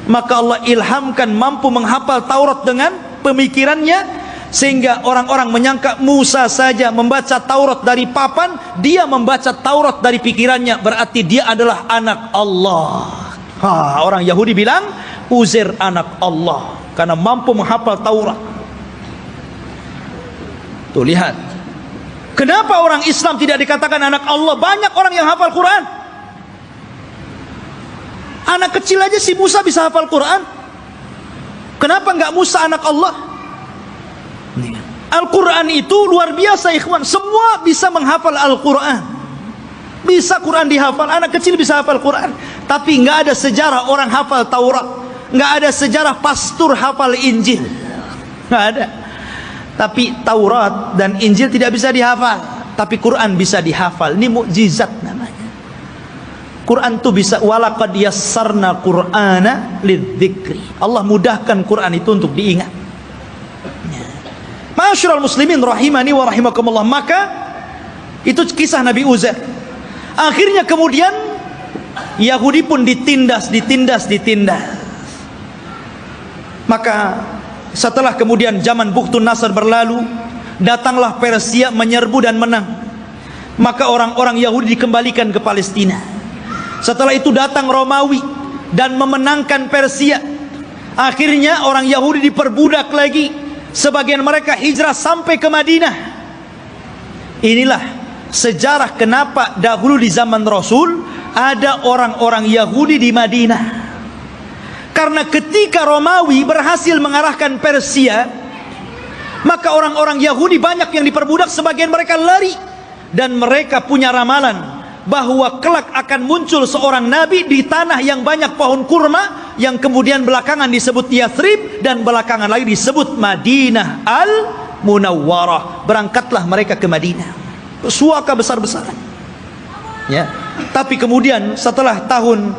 Maka Allah ilhamkan mampu menghafal Taurat dengan pemikirannya, sehingga orang-orang menyangka Musa saja membaca Taurat dari papan, dia membaca Taurat dari pikirannya, berarti dia adalah anak Allah. Orang Yahudi bilang Uzair anak Allah karena mampu menghafal Taurat. Tuh lihat, kenapa orang Islam tidak dikatakan anak Allah? Banyak orang yang hafal Quran. Anak kecil aja si Musa bisa hafal Quran. Kenapa enggak Musa anak Allah? Al-Quran itu luar biasa ikhwan. Semua bisa menghafal Al-Quran. Bisa Quran dihafal. Anak kecil bisa hafal Quran. Tapi nggak ada sejarah orang hafal Taurat. Nggak ada sejarah pastor hafal Injil. Nggak ada. Tapi Taurat dan Injil tidak bisa dihafal. Tapi Quran bisa dihafal. Ini mukjizat namanya. Quran itu bisa. Walaqad yassarna Qur'ana lidzikri. Allah mudahkan Quran itu untuk diingat. Ma'asyiral muslimin rahimani wa rahimakumullah. Maka itu kisah Nabi Uzair. Akhirnya kemudian Yahudi pun ditindas. Maka setelah kemudian zaman Bukhtun Nasr berlalu, datanglah Persia menyerbu dan menang. Maka orang-orang Yahudi dikembalikan ke Palestina. Setelah itu datang Romawi dan memenangkan Persia. Akhirnya orang Yahudi diperbudak lagi. Sebagian mereka hijrah sampai ke Madinah. Inilah sejarah kenapa dahulu di zaman Rasul ada orang-orang Yahudi di Madinah. Karena ketika Romawi berhasil mengalahkan Persia, maka orang-orang Yahudi banyak yang diperbudak, sebagian mereka lari. Dan mereka punya ramalan bahwa kelak akan muncul seorang nabi di tanah yang banyak pohon kurma, yang kemudian belakangan disebut Yathrib dan belakangan lagi disebut Madinah Al-Munawwarah. Berangkatlah mereka ke Madinah, suaka besar-besaran. Ya. Tapi kemudian setelah tahun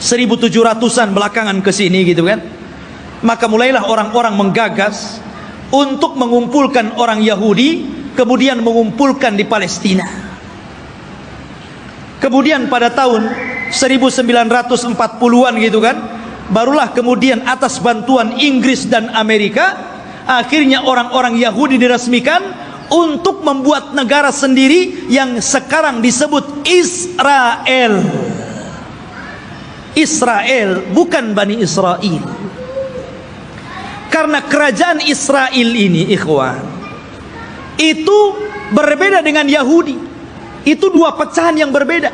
1700-an belakangan ke sini gitu kan, maka mulailah orang-orang menggagas untuk mengumpulkan orang Yahudi, kemudian mengumpulkan di Palestina. Kemudian pada tahun 1940-an gitu kan, barulah kemudian atas bantuan Inggris dan Amerika, akhirnya orang-orang Yahudi diresmikan untuk membuat negara sendiri yang sekarang disebut Israel. Israel, bukan Bani Israel. Karena kerajaan Israel ini ikhwan, itu berbeda dengan Yahudi. Itu dua pecahan yang berbeda.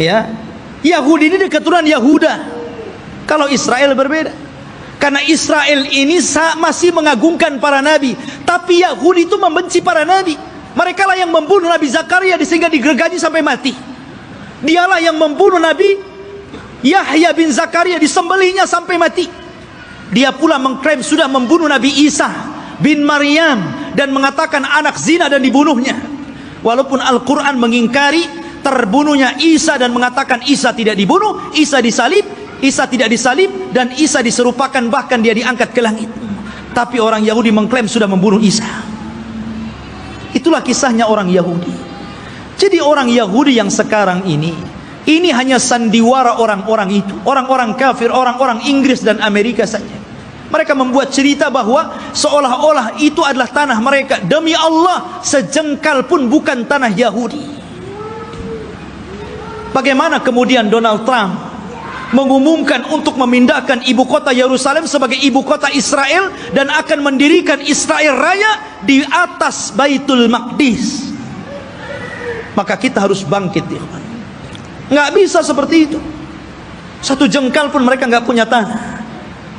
Ya, Yahudi ini keturunan Yahuda. Kalau Israel berbeda. Karena Israel ini masih mengagungkan para nabi, tapi Yahudi itu membenci para nabi. Mereka lah yang membunuh Nabi Zakaria sehingga digergaji sampai mati. Dialah yang membunuh Nabi Yahya bin Zakaria, disembelihnya sampai mati. Dia pula mengklaim sudah membunuh Nabi Isa bin Maryam dan mengatakan anak zina dan dibunuhnya. Walaupun Al-Quran mengingkari terbunuhnya Isa dan mengatakan Isa tidak dibunuh, Isa disalib, Isa tidak disalib, dan Isa diserupakan bahkan dia diangkat ke langit. Tapi orang Yahudi mengklaim sudah membunuh Isa. Itulah kisahnya orang Yahudi. Jadi orang Yahudi yang sekarang ini hanya sandiwara orang-orang itu, orang-orang kafir, orang-orang Inggris dan Amerika saja. Mereka membuat cerita bahwa seolah-olah itu adalah tanah mereka. Demi Allah, sejengkal pun bukan tanah Yahudi. Bagaimana kemudian Donald Trump mengumumkan untuk memindahkan ibu kota Yerusalem sebagai ibu kota Israel dan akan mendirikan Israel Raya di atas Baitul Maqdis. Maka kita harus bangkit, ya. Nggak bisa seperti itu. Satu jengkal pun mereka nggak punya tanah.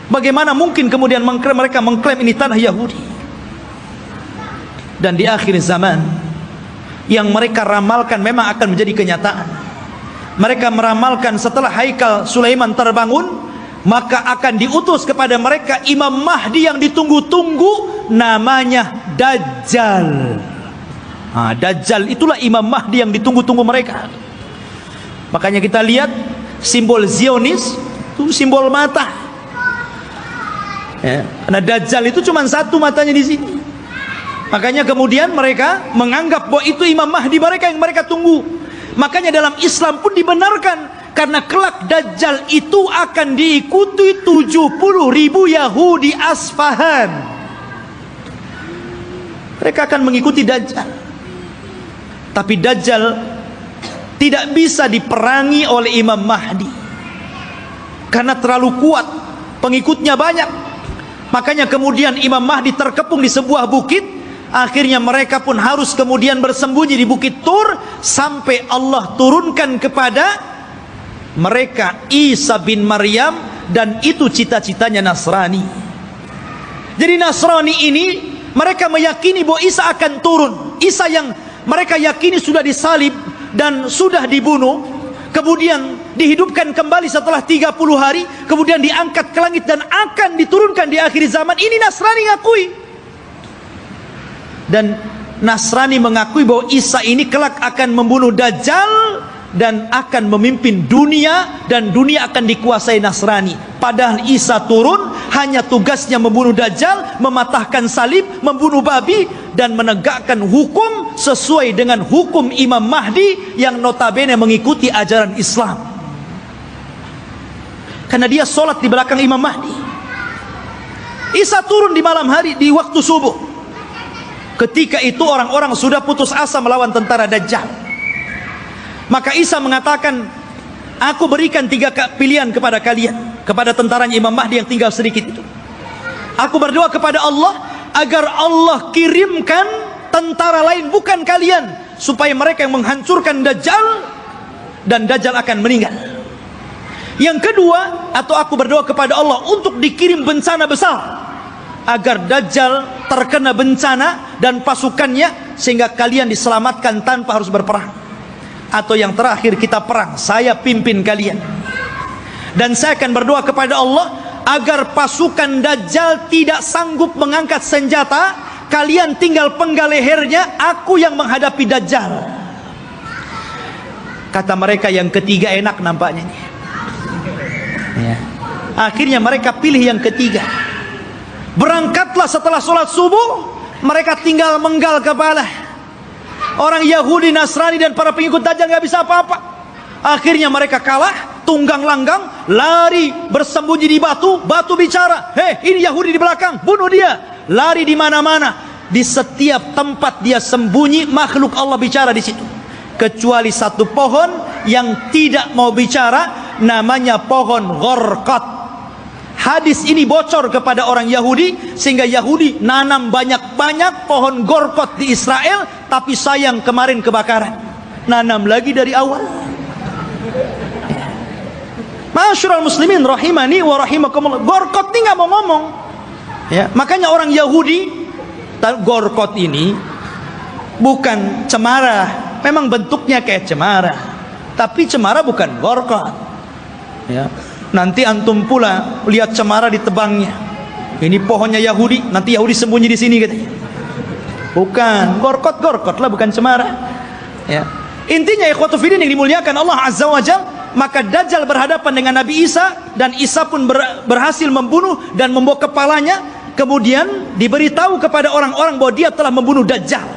Bagaimana mungkin kemudian mereka mengklaim ini tanah Yahudi? Dan di akhir zaman yang mereka ramalkan memang akan menjadi kenyataan. Mereka meramalkan setelah Haikal Sulaiman terbangun, maka akan diutus kepada mereka Imam Mahdi yang ditunggu-tunggu, namanya Dajjal. Dajjal itulah Imam Mahdi yang ditunggu-tunggu mereka. Makanya kita lihat simbol Zionis itu simbol mata. Ya, karena Dajjal itu cuma satu matanya di sini. Makanya kemudian mereka menganggap bahwa itu Imam Mahdi mereka yang mereka tunggu. Makanya dalam Islam pun dibenarkan, karena kelak Dajjal itu akan diikuti 70.000 Yahudi Asfahan. Mereka akan mengikuti Dajjal. Tapi Dajjal tidak bisa diperangi oleh Imam Mahdi karena terlalu kuat, pengikutnya banyak. Makanya kemudian Imam Mahdi terkepung di sebuah bukit. Akhirnya mereka pun harus kemudian bersembunyi di Bukit Tur sampai Allah turunkan kepada mereka Isa bin Maryam, dan itu cita-citanya Nasrani. Jadi Nasrani ini Mereka meyakini bahwa Isa akan turun. Isa yang mereka yakini sudah disalib dan sudah dibunuh, kemudian dihidupkan kembali setelah 30 hari, kemudian diangkat ke langit dan akan diturunkan di akhir zaman. Ini Nasrani ngakui. Dan Nasrani mengakui bahwa Isa ini kelak akan membunuh Dajjal dan akan memimpin dunia, dan dunia akan dikuasai Nasrani. Padahal Isa turun hanya tugasnya membunuh Dajjal, mematahkan salib, membunuh babi, dan menegakkan hukum sesuai dengan hukum Imam Mahdi yang notabene mengikuti ajaran Islam. Karena dia sholat di belakang Imam Mahdi. Isa turun di malam hari di waktu subuh. Ketika itu orang-orang sudah putus asa melawan tentara Dajjal. Maka Isa mengatakan, aku berikan 3 pilihan kepada kalian, kepada tentaranya Imam Mahdi yang tinggal sedikit itu. Aku berdoa kepada Allah agar Allah kirimkan tentara lain bukan kalian, supaya mereka yang menghancurkan Dajjal, dan Dajjal akan meninggal. Yang kedua, atau aku berdoa kepada Allah untuk dikirim bencana besar, agar Dajjal terkena bencana dan pasukannya, sehingga kalian diselamatkan tanpa harus berperang. Atau yang terakhir, kita perang, saya pimpin kalian. Dan saya akan berdoa kepada Allah agar pasukan Dajjal tidak sanggup mengangkat senjata, kalian tinggal penggal lehernya, aku yang menghadapi Dajjal. Kata mereka yang ketiga enak nampaknya nih. Ya. Akhirnya mereka pilih yang ketiga. Berangkatlah setelah sholat subuh, mereka tinggal menggal kepala. Orang Yahudi, Nasrani dan para pengikut Dajjal nggak bisa apa-apa. Akhirnya mereka kalah, tunggang langgang, lari bersembunyi di batu. Batu bicara, hei ini Yahudi di belakang, bunuh dia. Lari di mana-mana, di setiap tempat dia sembunyi, makhluk Allah bicara di situ. Kecuali satu pohon yang tidak mau bicara, namanya pohon Gharqad. Hadis ini bocor kepada orang Yahudi, sehingga Yahudi nanam banyak-banyak pohon Gharqad di Israel. Tapi sayang kemarin kebakaran, nanam lagi dari awal. Ma'asyiral muslimin rahimani wa rahimakumullah, Gharqad ini nggak mau ngomong. Ya, makanya orang Yahudi, Gharqad ini bukan cemara, memang bentuknya kayak cemara, tapi cemara bukan Gharqad. Ya. Nanti antum pula lihat cemara ditebangnya. Ini pohonnya Yahudi, nanti Yahudi sembunyi di sini katanya. Bukan, Gharqad lah, bukan cemara. Ya. Intinya ikhwatu fiddin yang dimuliakan Allah Azza wa Jalla, maka Dajjal berhadapan dengan Nabi Isa, dan Isa pun berhasil membunuh dan membawa kepalanya. Kemudian diberitahu kepada orang-orang bahwa dia telah membunuh Dajjal.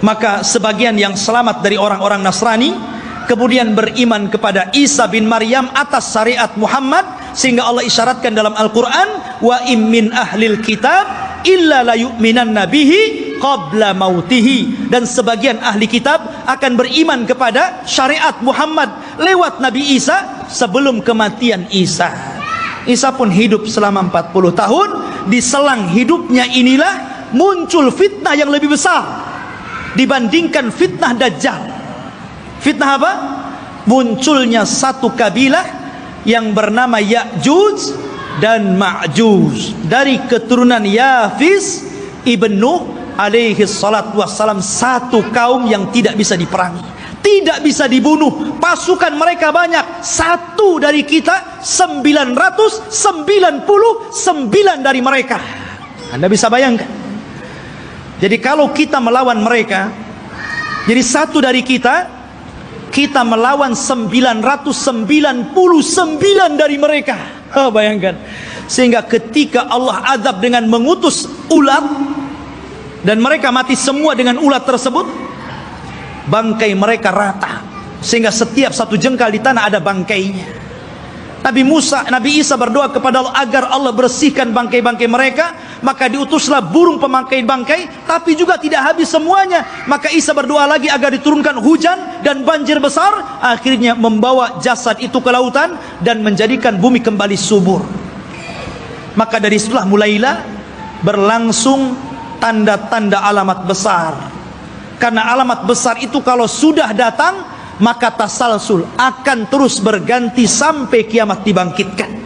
Maka sebagian yang selamat dari orang-orang Nasrani kemudian beriman kepada Isa bin Maryam atas syariat Muhammad, sehingga Allah isyaratkan dalam Al-Quran, wa im min ahlil kitab illa la yu'minanna bihi qabla mautihi. Dan sebagian ahli kitab akan beriman kepada syariat Muhammad lewat Nabi Isa sebelum kematian Isa. Isa pun hidup selama 40 tahun. Di selang hidupnya inilah muncul fitnah yang lebih besar dibandingkan fitnah Dajjal. Fitnah apa? Munculnya satu kabilah yang bernama Ya'juj dan Ma'juj dari keturunan Yafis ibn Nuh alaihi salatu wassalam. Satu kaum yang tidak bisa diperangi, tidak bisa dibunuh, pasukan mereka banyak. Satu dari kita 999 dari mereka. Anda bisa bayangkan. Jadi kalau kita melawan mereka, jadi satu dari kita melawan 999 dari mereka. Oh, bayangkan. Sehingga ketika Allah azab dengan mengutus ulat, dan mereka mati semua dengan ulat tersebut, bangkai mereka rata, sehingga setiap satu jengkal di tanah ada bangkainya. Nabi Isa berdoa kepada Allah agar Allah bersihkan bangkai-bangkai mereka. Maka diutuslah burung pemangkai bangkai, tapi juga tidak habis semuanya. Maka Isa berdoa lagi agar diturunkan hujan dan banjir besar. Akhirnya membawa jasad itu ke lautan dan menjadikan bumi kembali subur. Maka dari situlah mulailah berlangsung tanda-tanda alamat besar. Karena alamat besar itu kalau sudah datang, maka tasalsul akan terus berganti sampai kiamat dibangkitkan.